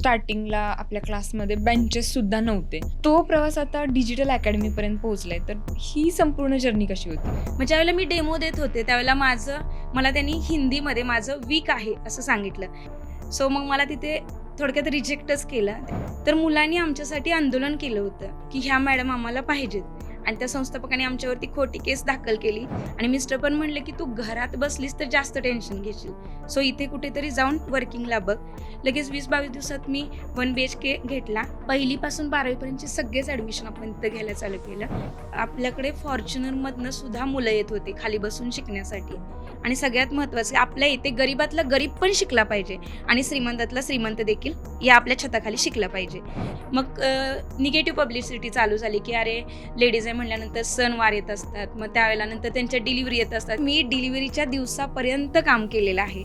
स्टार्टिंगला आपल्या क्लासमध्ये बेंचेससुद्धा नव्हते. तो प्रवास आता डिजिटल अकॅडमीपर्यंत पोहोचलाय. तर ही संपूर्ण जर्नी कशी होती? मग ज्यावेळेला मी डेमो देत होते त्यावेळेला मला त्यांनी हिंदीमध्ये माझं वीक आहे असं सांगितलं. सो मग मला तिथे थोडक्यात रिजेक्टच केलं. तर मुलांनी आमच्यासाठी आंदोलन केलं होतं की ह्या मॅडम आम्हाला पाहिजेत आणि त्या संस्थापकाने आमच्यावरती खोटी केस दाखल केली आणि मिस्टर पण म्हणले की तू घरात बसलीस तर जास्त टेन्शन घेशील, सो इथे कुठेतरी जाऊन वर्किंगला बघ. लगेच 20-22 दिवसात मी 1 BHK घेतला. पहिलीपासून 12वीपर्यंतचे सगळेच ॲडमिशन आपण तिथं घ्यायला चालू केलं. आपल्याकडे फॉर्च्युनरमधनं सुद्धा मुलं येत होते खाली बसून शिकण्यासाठी. आणि सगळ्यात महत्त्वाचं आपल्या इथे गरीबातला गरीब पण शिकला पाहिजे आणि श्रीमंतातला श्रीमंत देखील या आपल्या छताखाली शिकला पाहिजे. मग निगेटिव्ह पब्लिसिटी चालू झाली की अरे लेडीज आहे म्हणल्यानंतर सणवार येत असतात, मग त्यावेळेला नंतर त्यांच्या डिलिव्हरी येत असतात. मी डिलिव्हरीच्या दिवसापर्यंत काम केलेलं आहे.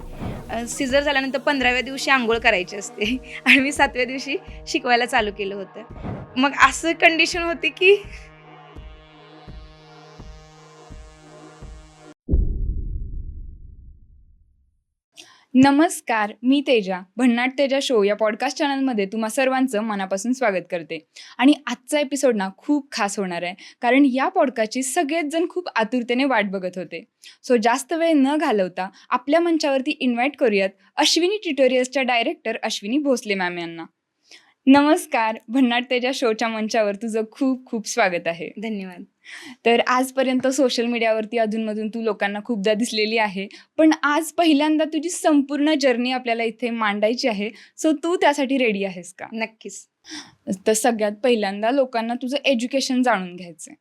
सिझर झाल्यानंतर 15व्या दिवशी आंघोळ करायची असते आणि मी 7व्या दिवशी शिकवायला चालू केलं होतं. मग असं कंडिशन होती की नमस्कार, मी तेजा. भन्नाट तेजा शो या पॉडकास्ट चॅनलमध्ये तुम्हा सर्वांचं मनापासून स्वागत करते. आणि आजचा एपिसोड ना खूप खास होणार आहे, कारण या पॉडकास्टची सगळेच जण खूप आतुरतेने वाट बघत होते. सो जास्त वेळ न घालवता आपल्या मंचावरती इन्व्हाइट करूयात अश्विनी ट्युटोरियल्सच्या डायरेक्टर अश्विनी भोसले मॅम यांना. नमस्कार, भन्नाट तेजा शोच्या मंचावर तुझं खूप खूप स्वागत आहे. धन्यवाद. तर आजपर्यंत सोशल मीडियावरती अधूनमधून तू लोकांना खूपदा दिसलेली आहे, पण आज पहिल्यांदा तुझी संपूर्ण जर्नी आपल्याला इथे मांडायची आहे. सो तू त्यासाठी रेडी आहेस का? नक्कीच. तर सगळ्यात पहिल्यांदा लोकांना तुझं एज्युकेशन जाणून घ्यायचंय.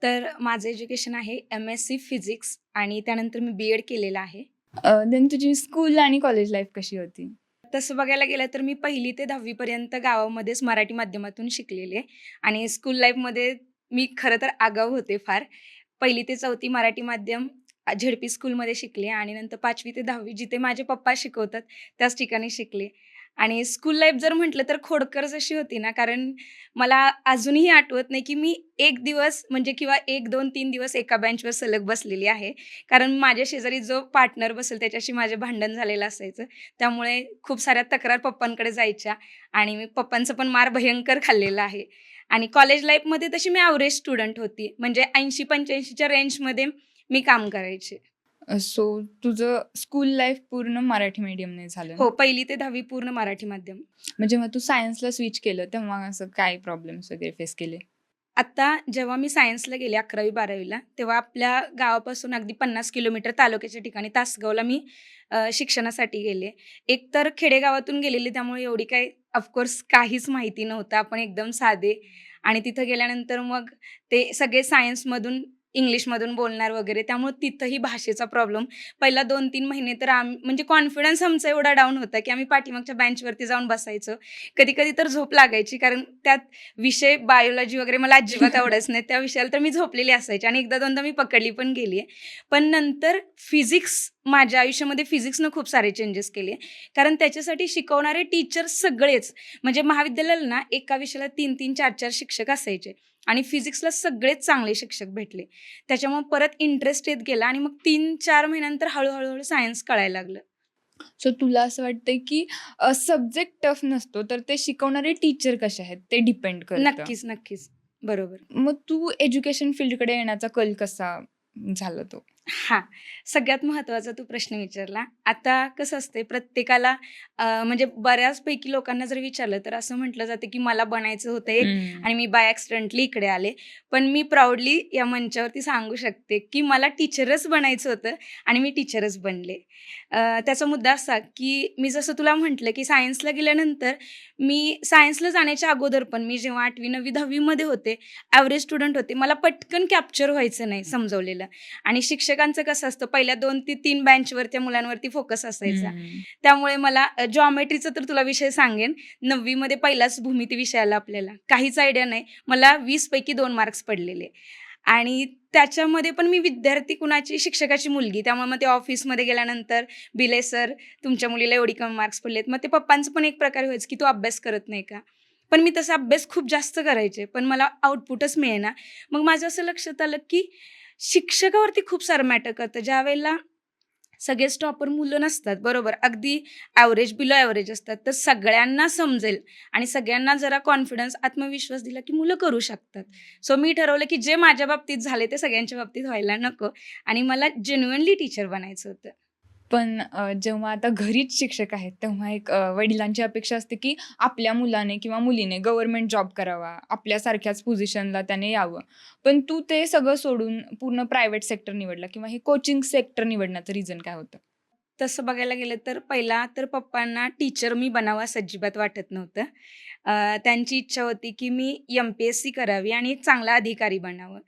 तर माझं एज्युकेशन आहे MSc फिजिक्स आणि त्यानंतर मी BEd केलेलं आहे. देन तुझी स्कूल आणि कॉलेज लाईफ कशी होती? तसं बघायला गेलं तर मी 1ली ते 10वीपर्यंत गावामध्येच मराठी माध्यमातून शिकलेले आणि स्कूल लाईफमध्ये मी खरं तर आगाऊ होते फार. 1ली ते 4थी मराठी माध्यम झेडपी स्कूलमध्ये शिकले आणि नंतर 5वी ते 10वी जिथे माझे पप्पा शिकवतात त्याच ठिकाणी शिकले. आणि स्कूल लाईफ जर म्हटलं तर खोडकर अशी होती ना, कारण मला अजूनही आठवत नाही की मी एक दिवस म्हणजे किंवा 1, 2, 3 दिवस एका बेंचवर सलग बसलेली आहे. कारण माझ्या शेजारी जो पार्टनर बसेल त्याच्याशी माझे भांडण झालेलं असायचं. त्यामुळे खूप साऱ्या तक्रार पप्पांकडे जायच्या आणि मी पप्पांचं पण मार भयंकर खाल्लेला आहे. आणि कॉलेज लाईफमध्ये तशी मी ॲव्हरेज स्टुडंट होती. म्हणजे 80-85च्या रेंजमध्ये मी काम करायचे. सो तुझं स्कूल लाईफ पूर्ण मराठी मीडियमने झालं ना? हो, 1ली ते 10वी पूर्ण मराठी माध्यम. म्हणजे मग तू सायन्सला स्विच केलं तेव्हा असं काय प्रॉब्लेम्स वगैरे फेस केले? आता जेव्हा मी सायन्सला गेले 11वी-12वीला, तेव्हा आपल्या गावापासून अगदी 50 किलोमीटर तालुक्याच्या ठिकाणी तासगावला मी शिक्षणासाठी गेले. एकतर खेडेगावातून गेलेले त्यामुळे एवढी काही ऑफकोर्स काहीच माहिती नव्हतं. आपण एकदम साधे आणि तिथं गेल्यानंतर मग ते सगळे सायन्समधून इंग्लिशमधून बोलणार वगैरे. त्यामुळे तिथंही भाषेचा प्रॉब्लेम. पहिला 2-3 महिने तर म्हणजे कॉन्फिडन्स आमचा एवढा डाऊन होता, की आम्ही पाठीमागच्या बेंचवरती जाऊन बसायचो. कधी-कधी तर झोप लागायची, कारण त्यात विषय बायोलॉजी वगैरे मला अजिबात आवडायचं नाही. त्या विषयाला तर मी झोपलेली असायची आणि एकदा-दोनदा मी पकडली पण गेली आहे. पण नंतर फिजिक्स माझ्या आयुष्यामध्ये फिजिक्सनं खूप सारे चेंजेस केले. कारण त्याच्यासाठी शिकवणारे टीचर्स सगळेच म्हणजे महाविद्यालयाला ना एका विषयाला 3-3, 4-4 शिक्षक असायचे आणि फिजिक्सला सगळेच चांगले शिक्षक भेटले. त्याच्यामुळे परत इंटरेस्ट येत गेला आणि मग 3-4 महिन्यानंतर हळू सायन्स कळायला लागलं. सो तुला असं वाटतंय की सब्जेक्ट टफ नसतो, तर ते शिकवणारे टीचर कसे आहेत ते डिपेंड करतं. नक्कीच. बरोबर. मग तू एज्युकेशन फील्डकडे येण्याचा कल कसा झाला तो? हां, सगळ्यात महत्त्वाचा तू प्रश्न विचारला. आता कसं असते प्रत्येकाला म्हणजे बऱ्याचपैकी लोकांना जर विचारलं तर असं म्हटलं जातं, की मला बनायचं होतं एक आणि मी बाय ॲक्सिडेंटली इकडे आले. पण मी प्राउडली या मंचावरती सांगू शकते, की मला टीचरच बनायचं होतं आणि मी टीचरच बनले. त्याचा मुद्दा असा, की मी जसं तुला म्हटलं, की सायन्सला गेल्यानंतर मी सायन्सला जाण्याच्या अगोदर पण मी जेव्हा 8वी, 9वी, 10वीमध्ये होते, ॲव्हरेज स्टुडंट होते. मला पटकन कॅप्चर व्हायचं नाही समजवलेलं. आणि शिक्षकांचं कसं असतं पहिल्या 2 ते 3 बेंचवर त्या मुलांवरती फोकस असायचा. त्यामुळे मला जॉमेट्रीचा तर तुला विषय सांगेन. 9वी मध्ये पहिलाच भूमिती विषय आला आपल्याला. काहीच आयडिया नाही. मला 20 पैकी 2 मार्क्स पडलेले. आणि त्याच्यामध्ये पण मी विद्यार्थी कुणाची शिक्षकाची मुलगी. त्यामुळे मग ते ऑफिसमध्ये गेल्यानंतर बिले सर तुमच्या मुलीला एवढी कमी मार्क्स पडलेत. मग ते पप्पांचं पण एक प्रकारे व्हायचं, की तू अभ्यास करत नाही का? पण मी तसा अभ्यास खूप जास्त करायचे. पण मला आउटपुटच मिळेना. मग माझं असं लक्षात आलं, की शिक्षकावरती खूप सारं मॅटर करतं. ज्यावेळेला सगळेच टॉपर मुलं नसतात, बरोबर. अगदी ॲव्हरेज, बिलो ॲव्हरेज असतात. तर सगळ्यांना समजेल आणि सगळ्यांना जरा कॉन्फिडन्स, आत्मविश्वास दिला की मुलं करू शकतात. सो मी ठरवलं की जे माझ्या बाबतीत झाले ते सगळ्यांच्या बाबतीत व्हायला नको आणि मला जेन्युइनली टीचर बनायचं होतं. पण जेव्हा आता घरीच शिक्षक आहेत, तेव्हा एक वडिलांची अपेक्षा असते, की आपल्या मुलाने किंवा मुलीने गव्हर्नमेंट जॉब करावा, आपल्यासारख्याच पोझिशनला त्याने यावं. पण तू ते सगळं सोडून पूर्ण प्रायव्हेट सेक्टर निवडला किंवा हे कोचिंग सेक्टर निवडण्याचं रिझन काय होतं? तसं बघायला गेलं तर पहिला तर पप्पांना टीचर मी बनावं असं अजिबात वाटत नव्हतं. त्यांची इच्छा होती की मी एम-पी-एस-सी करावी आणि एक चांगला अधिकारी बनावं.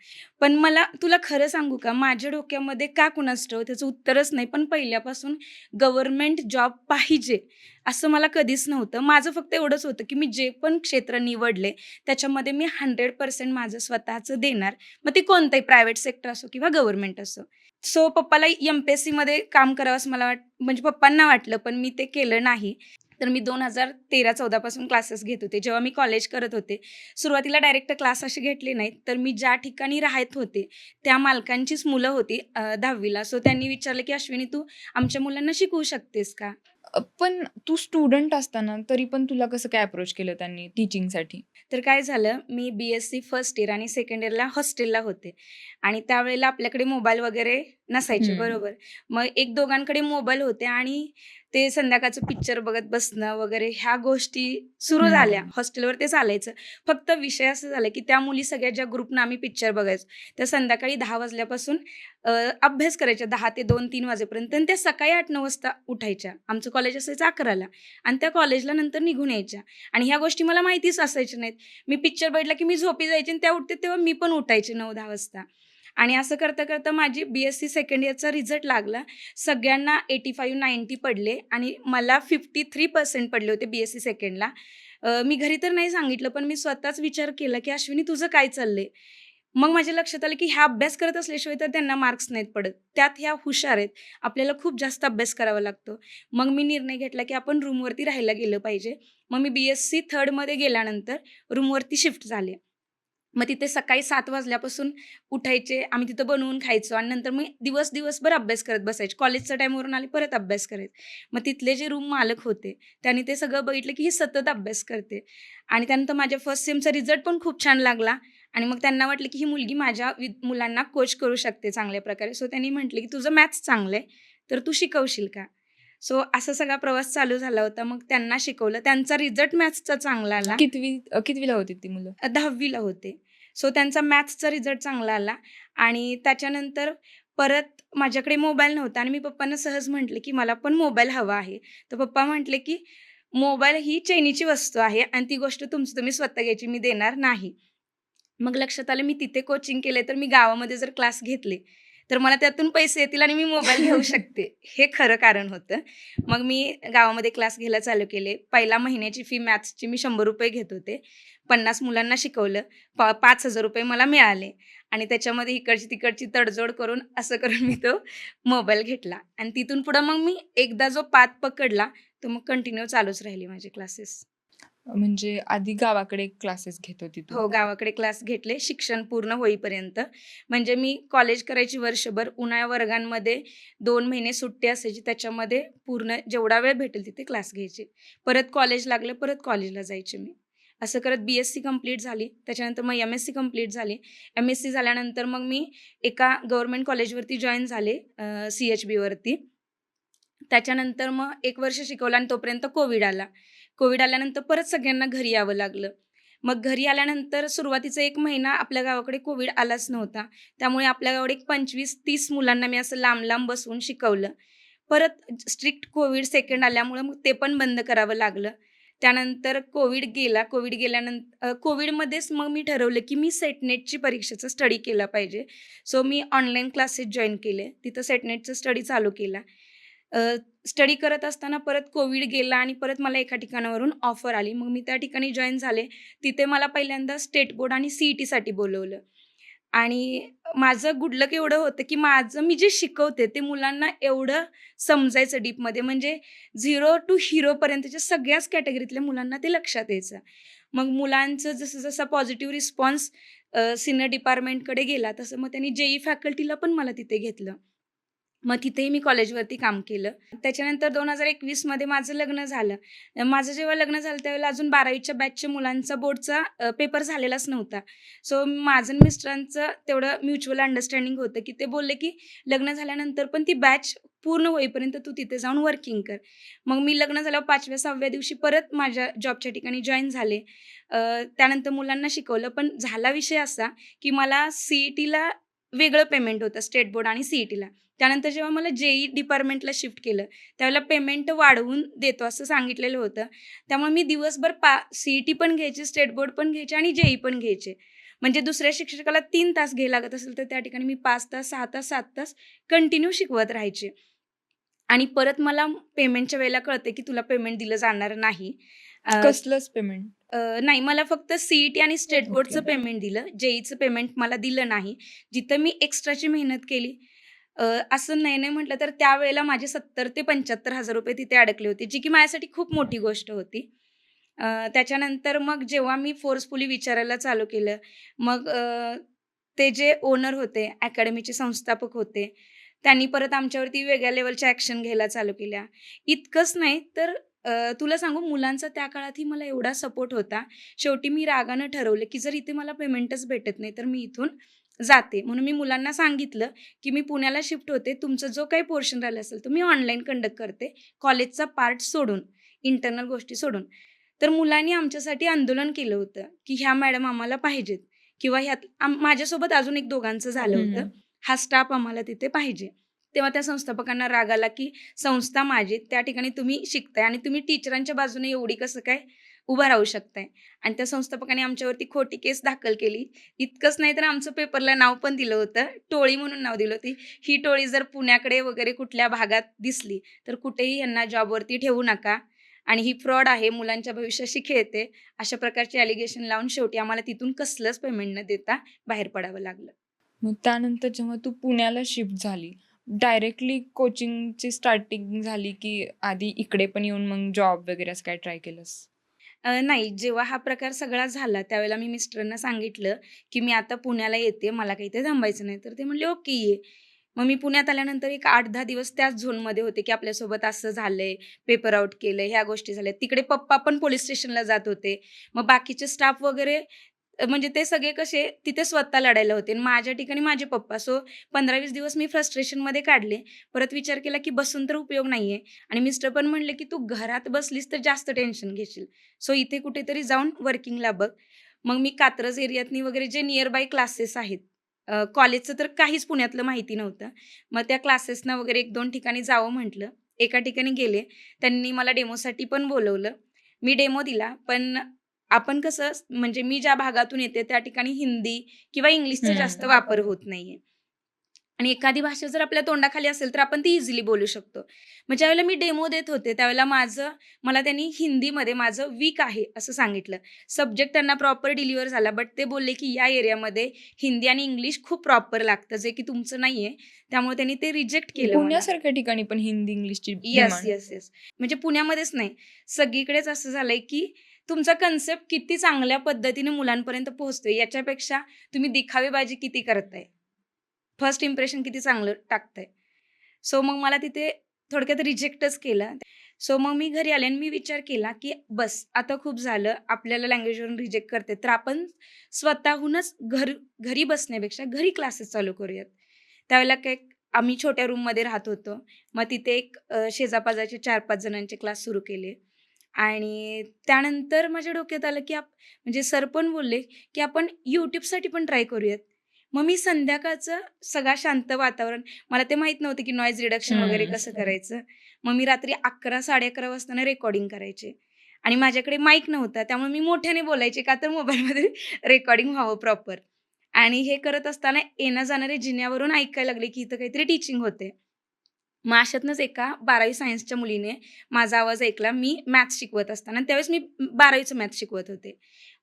पण मला तुला खरं सांगू का, माझ्या डोक्यामध्ये का कुणास ठाऊक त्याचं उत्तरच नाही, पण पहिल्यापासून गव्हर्नमेंट जॉब पाहिजे असं मला कधीच नव्हतं. माझं फक्त एवढंच होतं की मी जे पण क्षेत्र निवडले त्याच्यामध्ये मी 100% माझं स्वतःचं देणार. मग ते कोणतंही प्रायव्हेट सेक्टर असो किंवा गव्हर्नमेंट असो. सो पप्पाला एम-पी-एस-सीमध्ये काम करावं असं मला म्हणजे पप्पांना वाटलं, पण मी ते केलं नाही. तर मी 2013-14 पासून क्लासेस घेत होते. जेव्हा मी कॉलेज करत होते, सुरुवातीला डायरेक्ट क्लास असे घेतले नाहीत. तर मी ज्या ठिकाणी राहत होते, त्या मालकांचीच मुलं होती 10वी सो त्यांनी विचारलं, की "अश्विनी, तू आमच्या मुलांना शिकवू शकतेस का?" पण तू स्टुडंट असताना तरी पण तुला कसं काय अप्रोच केलं त्यांनी टीचिंगसाठी? तर काय झालं, मी बी-एस-सी फर्स्ट इयर आणि सेकंड इयरला हॉस्टेलला होते आणि त्यावेळेला आपल्याकडे मोबाईल वगैरे नसायचे, हं. बरोबर. मग एक दोघांकडे मोबाईल होते आणि ते संध्याकाळचं पिक्चर बघत बसणं वगैरे ह्या गोष्टी सुरू झाल्या. हं. हॉस्टेलवर ते चालायचं. फक्त विषय असं झाला, की त्या मुली सगळ्या ज्या ग्रुपनं आम्ही पिक्चर बघायचो, त्या संध्याकाळी 10 वाजल्यापासून अभ्यास करायच्या 10 ते 2-3 वाजेपर्यंत आणि त्या सकाळी 8-9 वाजता उठायच्या. आमचं कॉलेज असायचं 11ला आणि त्या कॉलेजला नंतर निघून यायच्या आणि ह्या गोष्टी मला माहितीच असायच्या नाहीत. मी पिक्चर बघितला की मी झोपी जायची आणि त्या उठते तेव्हा मी पण उठायचे 9-10 वाजता. आणि असं करता-करता माझी बी-एस-सी सेकंड इयरचा रिझल्ट लागला. सगळ्यांना 85-90 पडले आणि मला 53% पडले होते बी-एस-सी सेकंडला. मी घरी तर नाही सांगितलं, पण मी स्वतःच विचार केला, की "अश्विनी, तुझं काय चाललंय?" मग माझ्या लक्षात आलं, की ह्या अभ्यास करत असल्याशिवाय तर त्यांना मार्क्स नाहीत पडत. त्यात ह्या हुशार आहेत. आपल्याला खूप जास्त अभ्यास करावा लागतो. मग मी निर्णय घेतला, की आपण रूमवरती राहायला गेलं पाहिजे. मग मी बी-एस-सी थर्डमध्ये गेल्यानंतर रूमवरती शिफ्ट झाले. मग तिथे सकाळी 7 वाजल्यापासून उठायचे, आम्ही तिथं बनवून खायचो आणि नंतर मी दिवसभर अभ्यास करत बसायचे. कॉलेजच्या टाईमवरून आले, परत अभ्यास करायचे. मग तिथले जे रूम मालक होते, त्यांनी ते सगळं बघितलं, की ही सतत अभ्यास करते आणि त्यानंतर माझ्या फर्स्ट सेमचा रिझल्ट पण खूप छान लागला आणि मग त्यांना वाटलं, की ही मुलगी माझ्या मुलांना कोच करू शकते चांगल्या प्रकारे. सो त्यांनी म्हटले, की "तुझं मॅथ्स चांगलं आहे, तर तू शिकवशील का?" सो असा सगळा प्रवास चालू झाला होता. मग त्यांना शिकवलं. त्यांचा रिझल्ट मॅथ्सचा चांगला आला. कितवीला होती ती मुलं? 10वी होते. सो त्यांचा मॅथ्सचा रिझल्ट चांगला आला आणि त्याच्यानंतर परत माझ्याकडे मोबाईल नव्हता आणि मी पप्पांना सहज म्हटले, की "मला पण मोबाईल हवा आहे." तर पप्पा म्हटले, की "मोबाईल ही चैनीची वस्तू आहे आणि ती गोष्ट तुमची तुम्ही स्वतः घ्यायची, मी देणार नाही." मग लक्षात आलं मी तिथे कोचिंग केले, तर मी गावामध्ये जर क्लास घेतले, तर मला त्यातून पैसे येतील आणि मी मोबाईल घेऊ शकते. हे खरं कारण होतं. मग मी गावामध्ये क्लास घ्यायला चालू केले. पहिला महिन्याची फी मॅथ्सची मी ₹100 घेत होते. 50 मुलांना शिकवलं. ₹5,000 मला मिळाले आणि त्याच्यामध्ये इकडची-तिकडची तडजोड करून असं करून मी तो मोबाईल घेतला आणि तिथून पुढं मग मी एकदा जो पाथ पकडला, तो मग कंटिन्यू चालूच राहिले माझे क्लासेस. म्हणजे आधी गावाकडे क्लासेस घेत होती तू. हो, गावाकडे क्लास घेतले शिक्षण पूर्ण होईपर्यंत. म्हणजे मी कॉलेज करायची वर्षभर. उन्हाळ्या वर्गांमध्ये 2 महिने सुट्टी असायची. त्याच्यामध्ये पूर्ण जेवढा वेळ भेटेल तिथे क्लास घ्यायचे. परत कॉलेज लागलं, परत कॉलेजला जायचे मी. असं करत बी-एस-सी कंप्लीट झाली. त्याच्यानंतर मग एम-एस-सी कंप्लीट झाली. एम-एस-सी झाल्यानंतर मग मी एका गव्हर्नमेंट कॉलेजवरती जॉइन झाले सी-एच-बीवरती. त्याच्यानंतर मग 1 वर्ष शिकवलं आणि तोपर्यंत कोविड आला. कोविड आल्यानंतर परत सगळ्यांना घरी यावं लागलं. मग घरी आल्यानंतर सुरुवातीचा 1 महिना आपल्या गावाकडे कोविड आलाच नव्हता. त्यामुळे आपल्या गावाकडे एक 25-30 मुलांना मी असं लांब-लांब बसवून शिकवलं. परत स्ट्रिक्ट कोविड सेकंड आल्यामुळं मग ते पण बंद करावं लागलं. त्यानंतर कोविड गेला. कोविडमध्येच मग मी ठरवलं, की मी सेट-नेटची परीक्षेचा स्टडी केला पाहिजे. सो मी ऑनलाईन क्लासेस जॉइन केले. तिथं सेट-नेटचा स्टडी चालू केला. स्टडी करत असताना परत कोविड गेला आणि परत मला एका ठिकाणावरून ऑफर आली. मग मी त्या ठिकाणी जॉइन झाले. तिथे मला पहिल्यांदा स्टेट बोर्ड आणि सी-ई-टीसाठी बोलवलं आणि माझं गुड लक एवढं होतं, की माझं मी जे शिकवते ते मुलांना एवढं समजायचं डीपमध्ये म्हणजे 0 टू हीरोपर्यंतच्या सगळ्याच कॅटेगरीतल्या मुलांना ते लक्षात यायचं. मग मुलांचं जसं पॉझिटिव्ह रिस्पॉन्स सिनियर डिपार्टमेंटकडे गेला, तसं मग त्यांनी जे-ई फॅकल्टीला पण मला तिथे घेतलं. मग तिथेही मी कॉलेजवरती काम केलं. त्याच्यानंतर 2021 मध्ये माझं लग्न झालं. माझं जेव्हा लग्न झालं त्यावेळेला अजून 12वीच्या बॅचच्या मुलांचा बोर्डचा पेपर झालेलाच नव्हता. सो माझं आणि मिस्टरांचं तेवढं म्युच्युअल अंडरस्टँडिंग होतं, की ते बोलले, की "लग्न झाल्यानंतर पण ती बॅच पूर्ण होईपर्यंत तू तिथे जाऊन वर्किंग कर." मग मी लग्न झाल्यावर 5व्या-6व्या दिवशी परत माझ्या जॉबच्या ठिकाणी जॉइन झाले. त्यानंतर मुलांना शिकवलं. पण झाला विषय असा, की मला CETला वेगळं पेमेंट होतं, स्टेट बोर्ड आणि CETला. त्यानंतर जेव्हा मला JEE डिपार्टमेंटला शिफ्ट केलं, त्यावेळेला पेमेंट वाढवून देतो असं सांगितलेलं होतं. त्यामुळे मी दिवसभर CET पण घ्यायची, स्टेट बोर्ड पण घ्यायचे आणि JEE पण घ्यायचे. म्हणजे दुसऱ्या शिक्षकाला 3 तास घ्यायला लागत असेल, तर त्या ठिकाणी मी 5 तास, 6 तास, 7 तास कंटिन्यू शिकवत राहायचे. आणि परत मला पेमेंटच्या वेळेला कळते, की तुला पेमेंट दिलं जाणार नाही. कसलंच पेमेंट? नाही, मला फक्त CET आणि स्टेट ओके. बोर्डचं पेमेंट दिलं. JEEचं पेमेंट मला दिलं नाही. जिथं मी एक्स्ट्राची मेहनत केली, असं नाही म्हटलं तर त्यावेळेला माझे 70,000 ते 75,000 रुपये तिथे अडकले होते, जी की माझ्यासाठी खूप मोठी गोष्ट होती. त्याच्यानंतर मग जेव्हा मी फोर्सफुली विचारायला चालू केलं, मग ते जे ओनर होते, अकॅडमीचे संस्थापक होते, त्यांनी परत आमच्यावरती वेगळ्या लेव्हलच्या ॲक्शन घ्यायला चालू केल्या. इतकंच नाही तर तुला सांगू मुलांचा त्या काळातही मला एवढा सपोर्ट होता. शेवटी मी रागानं ठरवलं, की जर इथे मला पेमेंटच भेटत नाही, तर मी इथून जाते. म्हणून मी मुलांना सांगितलं, की मी पुण्याला शिफ्ट होते. तुमचा जो काही पोर्शन राहिला असेल, तो मी ऑनलाईन कंडक्ट करते. कॉलेजचा पार्ट सोडून, इंटरनल गोष्टी सोडून. तर मुलांनी आमच्यासाठी आंदोलन केलं होतं, की ह्या मॅडम आम्हाला पाहिजेत किंवा ह्यात माझ्यासोबत अजून एक दोघांचं झालं हं, होतं. हं. हा स्टाफ आम्हाला तिथे पाहिजे. तेव्हा त्या संस्थापकांना राग आला, की संस्था माझी, त्या ठिकाणी तुम्ही शिकताय आणि तुम्ही टीचरांच्या बाजूने एवढी कसं काय उभा राहू शकताय? आणि त्या संस्थापकाने आमच्यावरती खोटी केस दाखल केली. इतकंच नाही तर आमचं पेपरला नाव पण दिलं होतं. टोळी म्हणून नाव दिलं होतं. ही टोळी जर पुण्याकडे वगैरे कुठल्या भागात दिसली, तर कुठेही यांना जॉबवरती ठेवू नका आणि ही फ्रॉड आहे, मुलांच्या भविष्याशी खेळते. अशा प्रकारचे ॲलिगेशन लावून शेवटी आम्हाला तिथून कसलंच पेमेंट न देता बाहेर पडावं लागलं. मग त्यानंतर जेव्हा तू पुण्याला शिफ्ट झाली, डायरेक्टली कोचिंगची स्टार्टिंग झाली, की आधी इकडे पण येऊन मग जॉब वगैरे असं काय ट्राय केलंस? नाही, जेव्हा हा प्रकार सगळा झाला, त्यावेळेला मी मिस्टरांना सांगितलं, की "मी आता पुण्याला येते, मला काही इथे थांबायचं नाही." तर ते म्हणले, "ओके, ये." मग मी पुण्यात आल्यानंतर एक 8-10 दिवस त्याच झोनमध्ये होते, की आपल्यासोबत असं झालंय, पेपर आउट केलंय, ह्या गोष्टी झाल्या. तिकडे पप्पा पण पोलिस स्टेशनला जात होते. मग बाकीचे स्टाफ वगैरे म्हणजे ते सगळे कसे तिथे स्वतः लढायला होते आणि माझ्या ठिकाणी माझे पप्पा. सो 15-20 दिवस मी फ्रस्ट्रेशनमध्ये काढले. परत विचार केला, की बसून तर उपयोग नाहीये आणि मिस्टर पण म्हणले, की "तू घरात बसलीस तर जास्त टेन्शन घेशील. सो इथे कुठेतरी जाऊन वर्किंगला बघ." मग मी कात्रज एरियातनी वगैरे जे नियर बाय क्लासेस आहेत, कॉलेजचं तर काहीच पुण्यातलं माहिती नव्हतं. मग त्या क्लासेसना वगैरे 1-2 ठिकाणी जावं म्हटलं. एका ठिकाणी गेले. त्यांनी मला डेमोसाठी पण बोलवलं. मी डेमो दिला. पण आपण कसं म्हणजे मी ज्या भागातून येते त्या ठिकाणी हिंदी किंवा इंग्लिशचा जास्त वापर होत नाहीये. आणि एखादी भाषा जर आपल्या तोंडाखाली असेल, तर आपण ती इझिली बोलू शकतो. मग ज्यावेळेला मी डेमो देत होते, त्यावेळेला मला त्यांनी हिंदीमध्ये माझं वीक आहे असं सांगितलं. सब्जेक्ट त्यांना प्रॉपर डिलिव्हर झाला, बट ते बोलले, की या एरियामध्ये हिंदी आणि इंग्लिश खूप प्रॉपर लागतं, जे की तुमचं नाहीये. त्यामुळे त्यांनी ते रिजेक्ट केलं मला. पुण्यासारख्या ठिकाणी पण हिंदी, इंग्लिशची येस, डिमांड. Yes, yes. म्हणजे पुण्यामध्येच नाही, सगळीकडेच असं झालंय, की तुमचा कन्सेप्ट किती चांगल्या पद्धतीने मुलांपर्यंत पोहोचतोय, याच्यापेक्षा तुम्ही दिखावेबाजी किती करताय. फर्स्ट इम्प्रेशन किती चांगलं टाकताय. सो मग मला तिथे थोडक्यात रिजेक्टच केलं. सो मग मी घरी आले आणि मी विचार केला, की बस आता खूप झालं. आपल्याला लँग्वेजवरून रिजेक्ट करते, तर आपण स्वतःहूनच घरी बसण्यापेक्षा घरी क्लासेस चालू करूयात. त्यावेळेला काय आम्ही छोट्या रूममध्ये राहत होतो. मग तिथे एक शेजापाजारचे 4-5 जणांचे क्लास सुरू केले आणि त्यानंतर माझ्या डोक्यात आलं, की म्हणजे सर पण बोलले, की आपण YouTubeसाठी पण ट्राय करूयात. मग मी संध्याकाळचं सगळा शांत वातावरण मला ते माहीत नव्हतं, की नॉईज रिडक्शन वगैरे कसं करायचं. मग मी रात्री 11-11:30 वाजता रेकॉर्डिंग करायचे आणि माझ्याकडे माईक नव्हता. त्यामुळे मी मोठ्याने बोलायचे, का तर मोबाईलमध्ये रेकॉर्डिंग व्हावं प्रॉपर. आणि हे करत असताना येण्या-जाणारे जिन्यावरून ऐकायला लागले, की इथं काहीतरी टीचिंग होते. मग अशातनंच एका 12वी सायन्सच्या मुलीने माझा आवाज ऐकला. मी मॅथ्स शिकवत असताना आणि त्यावेळेस मी 12वीचं मॅथ्स शिकवत होते.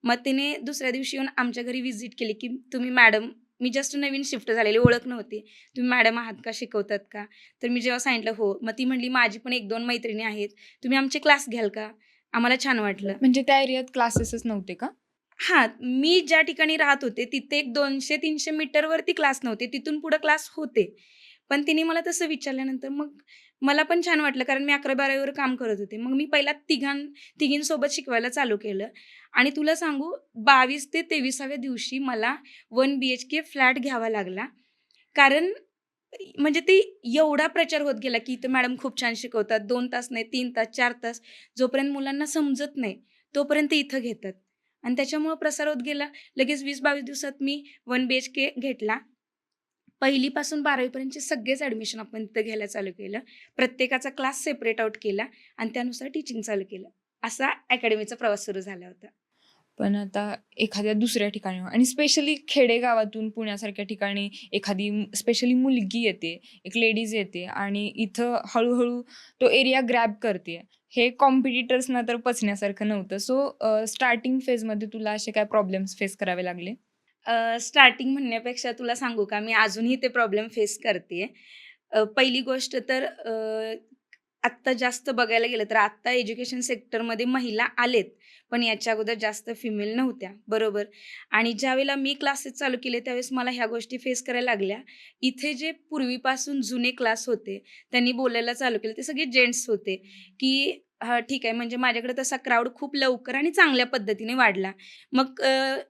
मग तिने दुसऱ्या दिवशी येऊन आमच्या घरी व्हिजिट केली, की "तुम्ही मॅडम." मी जस्ट नवीन शिफ्ट झालेली, ओळख नव्हती. "तुम्ही मॅडम आहात का? शिकवतात का?" तर मी जेव्हा सांगितलं, "हो." मग ती म्हटली, "माझी पण 1-2 मैत्रिणी आहेत. तुम्ही आमचे क्लास घ्याल का?" आम्हाला छान वाटलं. म्हणजे त्या एरियात क्लासेसच नव्हते का? हां, मी ज्या ठिकाणी राहत होते तिथे एक 200-300 मीटरवरती क्लास नव्हते. तिथून पुढे क्लास होते. पण तिने मला तसं विचारल्यानंतर मग मला पण छान वाटलं, कारण मी 11वी-12वीवर काम करत होते. मग मी पहिला तिघींसोबत शिकवायला चालू केलं आणि तुला सांगू 22 ते 23व्या दिवशी मला 1 BHK फ्लॅट घ्यावा लागला. कारण म्हणजे ते एवढा प्रचार होत गेला, की इथं मॅडम खूप छान शिकवतात. 2 तास नाही, 3 तास, 4 तास जोपर्यंत मुलांना समजत नाही, तोपर्यंत इथं घेतात आणि त्याच्यामुळं प्रसार होत गेला. लगेच 20-22 दिवसात मी 1 BHK घेतला. पहिलीपासून 12वी पर्यंतचे सगळेच ॲडमिशन आपण तिथं घ्यायला चालू केलं. प्रत्येकाचा क्लास सेपरेट आउट केला आणि त्यानुसार टीचिंग चालू केलं. असा अकॅडमीचा प्रवास सुरू झाला होता. पण आता एखाद्या दुसऱ्या ठिकाणी आणि स्पेशली खेडेगावातून पुण्यासारख्या ठिकाणी एखादी स्पेशली मुलगी येते, एक लेडीज येते आणि इथं हळू तो एरिया ग्रॅब करते. हे कॉम्पिटिटर्सना तर पचण्यासारखं नव्हतं. सो स्टार्टिंग फेजमध्ये तुला असे काय प्रॉब्लेम्स फेस करावे लागले? स्टार्टिंग म्हणण्यापेक्षा तुला सांगू का, मी अजूनही ते प्रॉब्लेम फेस करते. पहिली गोष्ट तर आत्ता जास्त बघायला गेलं तर आत्ता एज्युकेशन सेक्टरमध्ये महिला आलेत, पण याच्या अगोदर जास्त फिमेल नव्हत्या, बरोबर. आणि ज्यावेळेला मी क्लासेस चालू केले त्यावेळेस मला ह्या गोष्टी फेस करायला लागल्या. इथे जे पूर्वीपासून जुने क्लास होते, त्यांनी बोलायला चालू केलं, ते सगळे जेंट्स होते, की हां, ठीक आहे. म्हणजे माझ्याकडे तसा क्राउड खूप लवकर आणि चांगल्या पद्धतीने वाढला. मग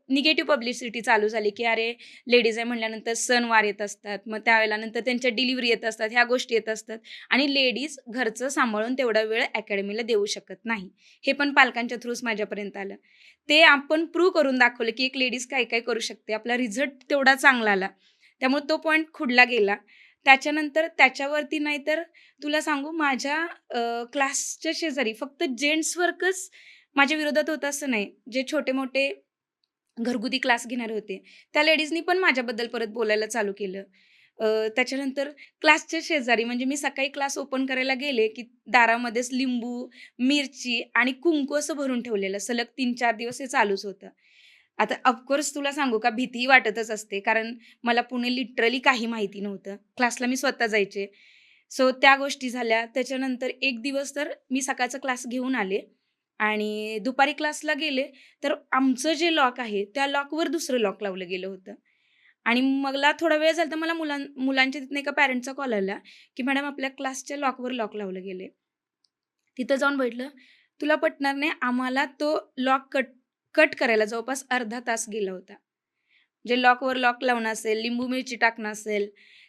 निगेटिव्ह पब्लिसिटी चालू झाली, की अरे लेडीज आहे म्हटल्यानंतर सणवार येत असतात. मग त्यावेळेला नंतर त्यांच्या डिलिव्हरी येत असतात, ह्या गोष्टी येत असतात आणि लेडीज घरचं सांभाळून तेवढा वेळ अकॅडमीला देऊ शकत नाही. हे पण पालकांच्या थ्रूच माझ्यापर्यंत आलं. ते आपण प्रूव्ह करून दाखवलं, की एक लेडीज काय-काय करू शकते. आपला रिझल्ट तेवढा चांगला आला. त्यामुळे तो पॉइंट खुडला गेला. त्याच्यानंतर त्याच्यावरती नाही तर तुला सांगू माझ्या क्लासच्या शेजारी फक्त जेंट्स वर्कच माझ्या विरोधात होतं असं नाही. जे छोटे-मोठे घरगुती क्लास घेणारे होते, त्या लेडीजनी पण माझ्याबद्दल परत बोलायला चालू केलं. त्याच्यानंतर क्लासच्या शेजारी म्हणजे मी सकाळी क्लास ओपन करायला गेले, की दारामध्येच लिंबू, मिरची आणि कुंकू असं भरून ठेवलेलं. सलग 3-4 दिवस हे चालूच होतं. आता ऑफकोर्स तुला सांगू का भीतीही वाटतच असते, कारण मला पुणे लिटरली काही माहिती नव्हतं. क्लासला मी स्वतः जायचे. सो त्या गोष्टी झाल्या. त्याच्यानंतर एक दिवस तर मी सकाळचा क्लास घेऊन आले आणि दुपारी क्लासला गेले, तर आमचं जे लॉक आहे, त्या लॉकवर दुसरं लॉक लावलं गेलं होतं. आणि मला थोडा वेळ झाला तर मला मुलांच्या तिथनं एका पॅरेंटचा कॉल आला, की "मॅडम आपल्या क्लासच्या लॉकवर लॉक लावलं गेलंय." तिथं जाऊन बघितलं, तुला पटणार नाही आम्हाला तो लॉक कट कट करायला जवळपास अर्धा तास गेला होता. जे लॉकवर लॉक लावणं असेल, लिंबू मिरची टाकणं असेल,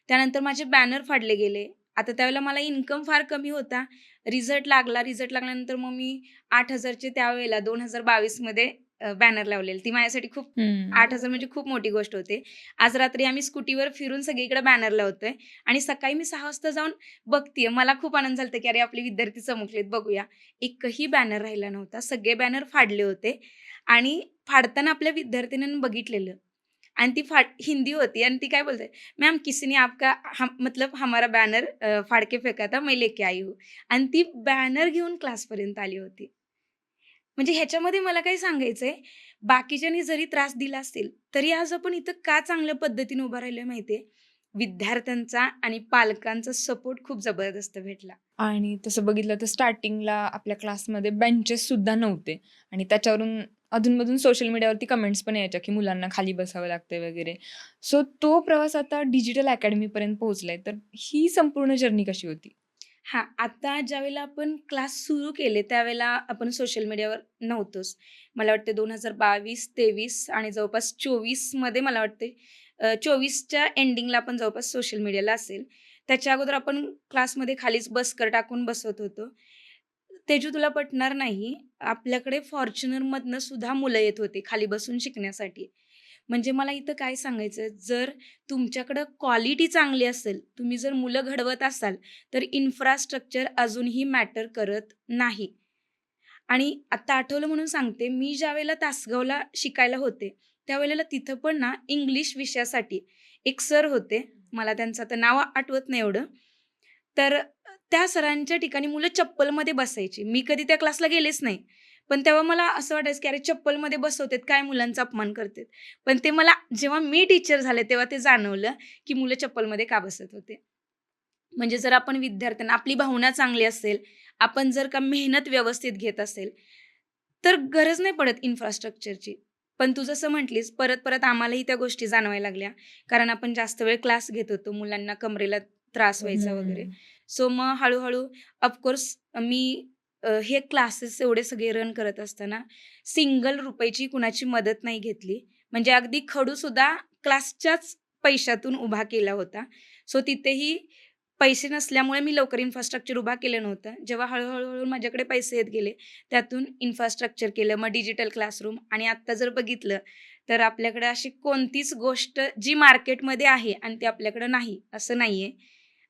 त्यानंतर माझे बॅनर फाडले गेले. आता त्यावेळेला मला इन्कम फार कमी होता. रिझल्ट लागला. रिझल्ट लागल्यानंतर मग मी 8,000 चे त्यावेळेला 2022 मध्ये बॅनर लावलेले. ती माझ्यासाठी खूप हं. 8,000 म्हणजे खूप मोठी गोष्ट होती. आज रात्री आम्ही स्कूटीवर फिरून सगळीकडे बॅनर लावतोय आणि सकाळी मी 6 वाजता जाऊन बघतीये. मला खूप आनंद झाला की अरे आपले विद्यार्थी चमकलेत बघूया. एकही बॅनर राहिला नव्हता. सगळे बॅनर फाडले होते आणि फाडताना आपल्या विद्यार्थिनींनी बघितलेलं आणि ती हिंदी होती आणि ती काय बोलते, "मॅम किसी ने आपका मतलब हमारा बैनर फाड़ के फेंका था, मैं लेके आई हूँ." आणि ती बॅनर घेऊन क्लासपर्यंत आली होती. म्हणजे ह्याच्यामध्ये मला काय सांगायचंय, बाकीच्यांनी जरी त्रास दिला असेल, तरी आज आपण इथं का चांगल्या पद्धतीने उभं राहिलोय माहितीये? विद्यार्थ्यांचा आणि पालकांचा सपोर्ट खूप जबरदस्त भेटला. आणि तसं बघितलं तर स्टार्टिंगला आपल्या क्लासमध्ये बेंचेससुद्धा नव्हते आणि त्याच्यावरून अधूनमधून सोशल मीडियावरती कमेंट्स पण यायच्या, की मुलांना खाली बसावं लागतंय वगैरे. सो तो प्रवास आता डिजिटल अकॅडमीपर्यंत पोहोचलाय. तर ही संपूर्ण जर्नी कशी होती? हां, आता ज्यावेळेला आपण क्लास सुरू केले, त्यावेळेला आपण सोशल मीडियावर नव्हतोच. मला वाटते 2022, 23 आणि जवळपास 24 मध्ये मला वाटते 24च्या एंडिंगला आपण जवळपास सोशल मीडियाला असेल. त्याच्या अगोदर आपण क्लासमध्ये खालीच बसकर टाकून बसत होतो. तेजू तुला पटणार नाही, आपल्याकडे फॉर्च्युनरमधनं सुद्धा मुलं येत होती खाली बसून शिकण्यासाठी. म्हणजे मला इथं काय सांगायचंय, जर तुमच्याकडं क्वालिटी चांगली असेल, तुम्ही जर मुलं घडवत असाल, तर इन्फ्रास्ट्रक्चर अजूनही मॅटर करत नाही. आणि आत्ता आठवलं म्हणून सांगते, मी ज्यावेळेला तासगावला शिकायला होते, त्यावेळेला तिथं पण ना इंग्लिश विषयासाठी एक सर होते. मला त्यांचं आता नाव आठवत नाही एवढं. तर त्या सरांच्या ठिकाणी मुलं चप्पलमध्ये बसायची. मी कधी त्या क्लासला गेलेच नाही. पण तेव्हा मला असं वाटायचं, की अरे चप्पलमध्ये बसवतेत, काय मुलांचा अपमान करतेत. पण ते मला जेव्हा मी टीचर झाले, तेव्हा ते जाणवलं, की मुलं चप्पलमध्ये का बसत होते. म्हणजे जर आपण विद्यार्थ्यांना आपली भावना चांगली असेल, आपण जर का मेहनत व्यवस्थित घेत असेल, तर गरज नाही पडत इन्फ्रास्ट्रक्चरची. पण तू जसं म्हटलीस, परत-परत आम्हालाही त्या गोष्टी जाणवायला लागल्या. कारण आपण जास्त वेळ क्लास घेत होतो. मुलांना कमरेला त्रास व्हायचा वगैरे. सो मग हळूहळू ऑफकोर्स मी हे क्लासेस एवढे सगळे रन करत असताना सिंगल रुपयाची कुणाची मदत नाही घेतली. म्हणजे अगदी खडूसुद्धा क्लासच्याच पैशातून उभा केला होता. सो तिथेही पैसे नसल्यामुळे मी लवकर इन्फ्रास्ट्रक्चर उभा केलं नव्हतं. जेव्हा हळू माझ्याकडे पैसे येत गेले, त्यातून इन्फ्रास्ट्रक्चर केलं. मग डिजिटल क्लासरूम आणि आत्ता जर बघितलं, तर आपल्याकडे अशी कोणतीच गोष्ट जी मार्केटमध्ये आहे आणि ती आपल्याकडं नाही, असं नाहीये.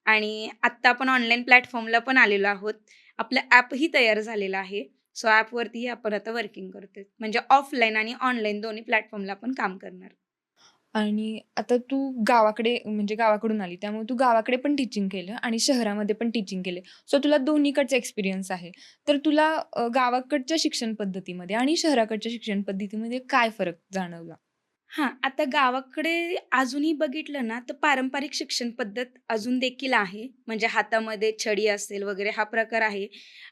आणि आत्ता आपण ऑनलाईन प्लॅटफॉर्मला पण आलेलो आहोत. आपलं ॲपही तयार झालेलं आहे. सो ॲपवरतीही आपण आता वर्किंग करतोय. म्हणजे ऑफलाईन आणि ऑनलाईन दोन्ही प्लॅटफॉर्मला आपण काम करणार. आणि आता तू गावाकडे म्हणजे गावाकडून आली, त्यामुळे तू गावाकडे पण टीचिंग केलं आणि शहरामध्ये पण टीचिंग केले. सो तुला दोन्हीकडचा एक्सपिरियन्स आहे. तर तुला गावाकडच्या शिक्षण पद्धतीमध्ये आणि शहराकडच्या शिक्षण पद्धतीमध्ये काय फरक जाणवला? हां, आता गावाकडे अजूनही बघितलं ना, तर पारंपरिक शिक्षण पद्धत अजून देखील आहे. म्हणजे हातामध्ये छडी असेल वगैरे हा प्रकार आहे.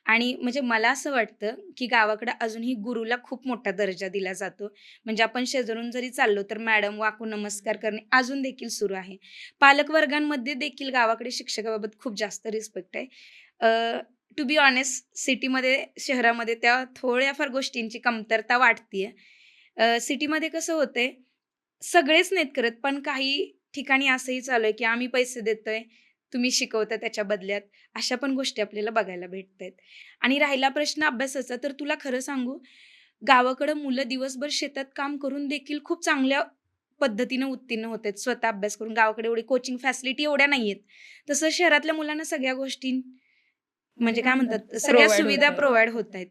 आणि म्हणजे मला असं वाटतं, की गावाकडे अजूनही गुरुला खूप मोठा दर्जा दिला जातो. म्हणजे आपण शेजारून जरी चाललो, तर मॅडम वाकून नमस्कार करणे अजून देखील सुरू आहे. पालक वर्गांमध्ये देखील गावाकडे शिक्षकाबाबत खूप जास्त रिस्पेक्ट आहे. टू बी ऑनेस्ट सिटीमध्ये, शहरामध्ये त्या थोड्याफार गोष्टींची कमतरता वाटतीये. सिटीमध्ये कसं होतंय, सगळेच नाहीत करत, पण काही ठिकाणी असंही चालू आहे, की आम्ही पैसे देतोय, तुम्ही शिकवता त्याच्या बदल्यात. अशा पण गोष्टी आपल्याला बघायला भेटतायत. आणि राहिला प्रश्न अभ्यासाचा, तर तुला खरं सांगू, गावाकडं मुलं दिवसभर शेतात काम करून देखील खूप चांगल्या पद्धतीनं उत्तीर्ण होत आहेत, स्वतः अभ्यास करून. गावाकडे एवढी कोचिंग फॅसिलिटी एवढ्या नाहीयेत. तसं शहरातल्या मुलांना सगळ्या गोष्टी म्हणजे काय म्हणतात, सगळ्या प्रोव्हाईड सुविधा होत प्रोव्हाईड होत आहेत.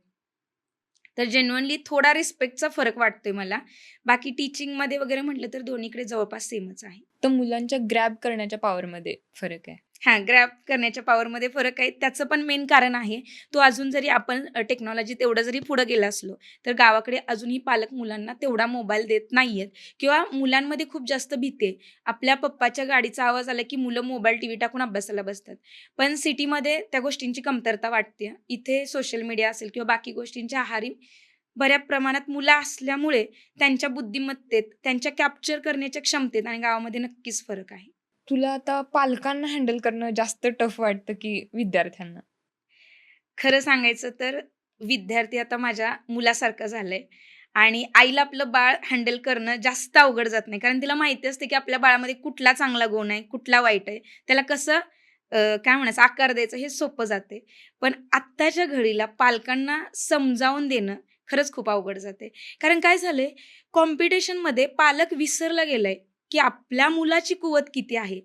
तर जेन्युइनली थोडा रिस्पेक्टचा फरक वाटतोय मला. बाकी टीचिंगमध्ये वगैरे म्हटलं तर दोन्हीकडे जवळपास सेमच आहे. तर मुलांच्या ग्रॅब करण्याच्या पॉवरमध्ये फरक आहे. हां, ग्रॅब करण्याच्या पॉवरमध्ये फरक आहे. त्याचं पण मेन कारण आहे, तो अजून जरी आपण टेक्नॉलॉजीत एवढं जरी पुढे गेलो असलो, तर गावाकडे अजूनही पालक मुलांना तेवढा मोबाईल देत नाहीयेत किंवा मुलांमध्ये खूप जास्त भीती आहे. आपल्या पप्पाच्या गाडीचा आवाज आला, की मुलं मोबाईल, टीव्ही टाकून अभ्यासाला बसतात. पण सिटीमध्ये त्या गोष्टींची कमतरता वाटते. इथे सोशल मीडिया असेल किंवा बाकी गोष्टींच्या आहारी बऱ्या प्रमाणात मुलं असल्यामुळे त्यांच्या बुद्धिमत्तेत, त्यांच्या कॅप्चर करण्याच्या क्षमतेत आणि गावामध्ये नक्कीच फरक आहे. तुला आता पालकांना हँडल करणं जास्त टफ वाटतं की विद्यार्थ्यांना? खरं सांगायचं तर विद्यार्थी आता माझ्या मुलासारखं झालंय आणि आईला आपलं बाळ हँडल करणं जास्त अवघड जात नाही. कारण तिला माहिती असते, की आपल्या बाळामध्ये कुठला चांगला गुण आहे, कुठला वाईट आहे. त्याला कसं काय म्हणायचं आकार द्यायचं हे सोपं जाते. पण आत्ताच्या घडीला पालकांना समजावून देणं खरंच खूप अवघड जाते. कारण काय झालंय, कॉम्पिटिशनमध्ये पालक विसरला गेलाय, की आपल्या मुलाची कुवत किती आहे.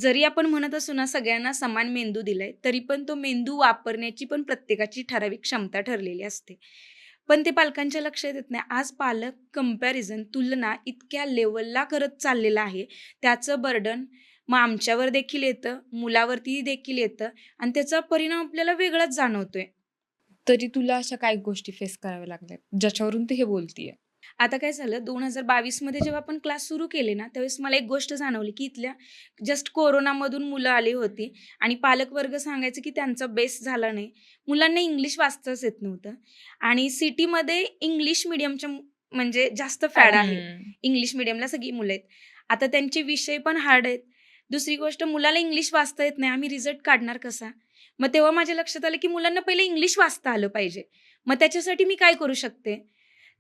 जरी आपण म्हणत असू ना सगळ्यांना समान मेंदू दिलाय, तरी पण तो मेंदू वापरण्याची पण प्रत्येकाची ठराविक क्षमता ठरलेली असते. पण ते पालकांच्या लक्षात येत नाही. आज पालक कंपॅरिझन, तुलना इतक्या लेव्हलला करत चाललेला आहे. त्याचं बर्डन मग आमच्यावर देखील येतं, मुलावरती देखील येतं आणि त्याचा परिणाम आपल्याला वेगळाच जाणवतोय. तरी तुला अशा काही गोष्टी फेस कराव्या लागल्यात, ज्याच्यावरून तू हे बोलतीये? आता काय झालं 2022 मध्ये जेव्हा आपण क्लास सुरू केले ना, त्यावेळेस मला एक गोष्ट जाणवली, की इथल्या जस्ट कोरोनामधून मुलं आली होती आणि पालक वर्ग सांगायचे, की त्यांचा बेस झाला नाही. मुलांना इंग्लिश वाचताच येत नव्हतं आणि सिटीमध्ये इंग्लिश मीडियमच्या म्हणजे जास्त फॅड आहे. हं. इंग्लिश मीडियमला सगळी मुलं आहेत. आता त्यांचे विषय पण हार्ड आहेत. दुसरी गोष्ट मुलाला इंग्लिश वाचता येत नाही. आम्ही रिझल्ट काढणार कसा? मग तेव्हा माझ्या लक्षात आलं, की मुलांना पहिले इंग्लिश वाचता आलं पाहिजे. मग त्याच्यासाठी मी काय करू शकते?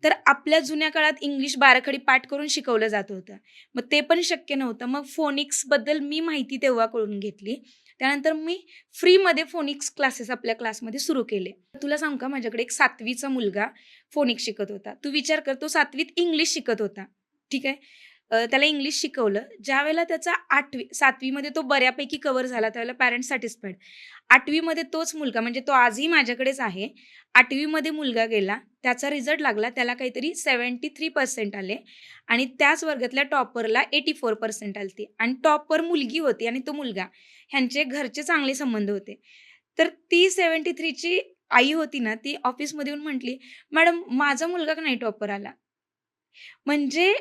तर आपल्या जुन्या काळात इंग्लिश बाराखडी पाठ करून शिकवलं जात होतं. मग ते पण शक्य नव्हतं. मग फोनिक्सबद्दल मी माहिती तेव्हा कळून घेतली. त्यानंतर मी फ्रीमध्ये फोनिक्स क्लासेस आपल्या क्लासमध्ये सुरू केले. तुला सांगू का माझ्याकडे एक 7वीचा मुलगा फोनिक्स शिकत होता. तू विचार कर तो 7वीत इंग्लिश शिकत होता. ठीक आहे. त्याला इंग्लिश शिकवलं. ज्यावेळेला त्याचा 7वीमध्ये तो बऱ्यापैकी कव्हर झाला त्यावेळेला पॅरेंट्स सॅटिस्फाईड. 8वीमध्ये तोच मुलगा म्हणजे तो आजही माझ्याकडेच आहे. 8वीमध्ये मुलगा गेला. त्याचा रिझल्ट लागला. त्याला काहीतरी 73% आले आणि त्याच वर्गातल्या टॉपरला 84% आलते आणि टॉपर मुलगी होती आणि तो मुलगा. ह्यांचे घरचे चांगले संबंध होते. तर ती 73 ची आई होती ना, ती ऑफिसमध्ये येऊन म्हटली, "मॅडम माझा मुलगा का नाही टॉपर आला?" म्हणजे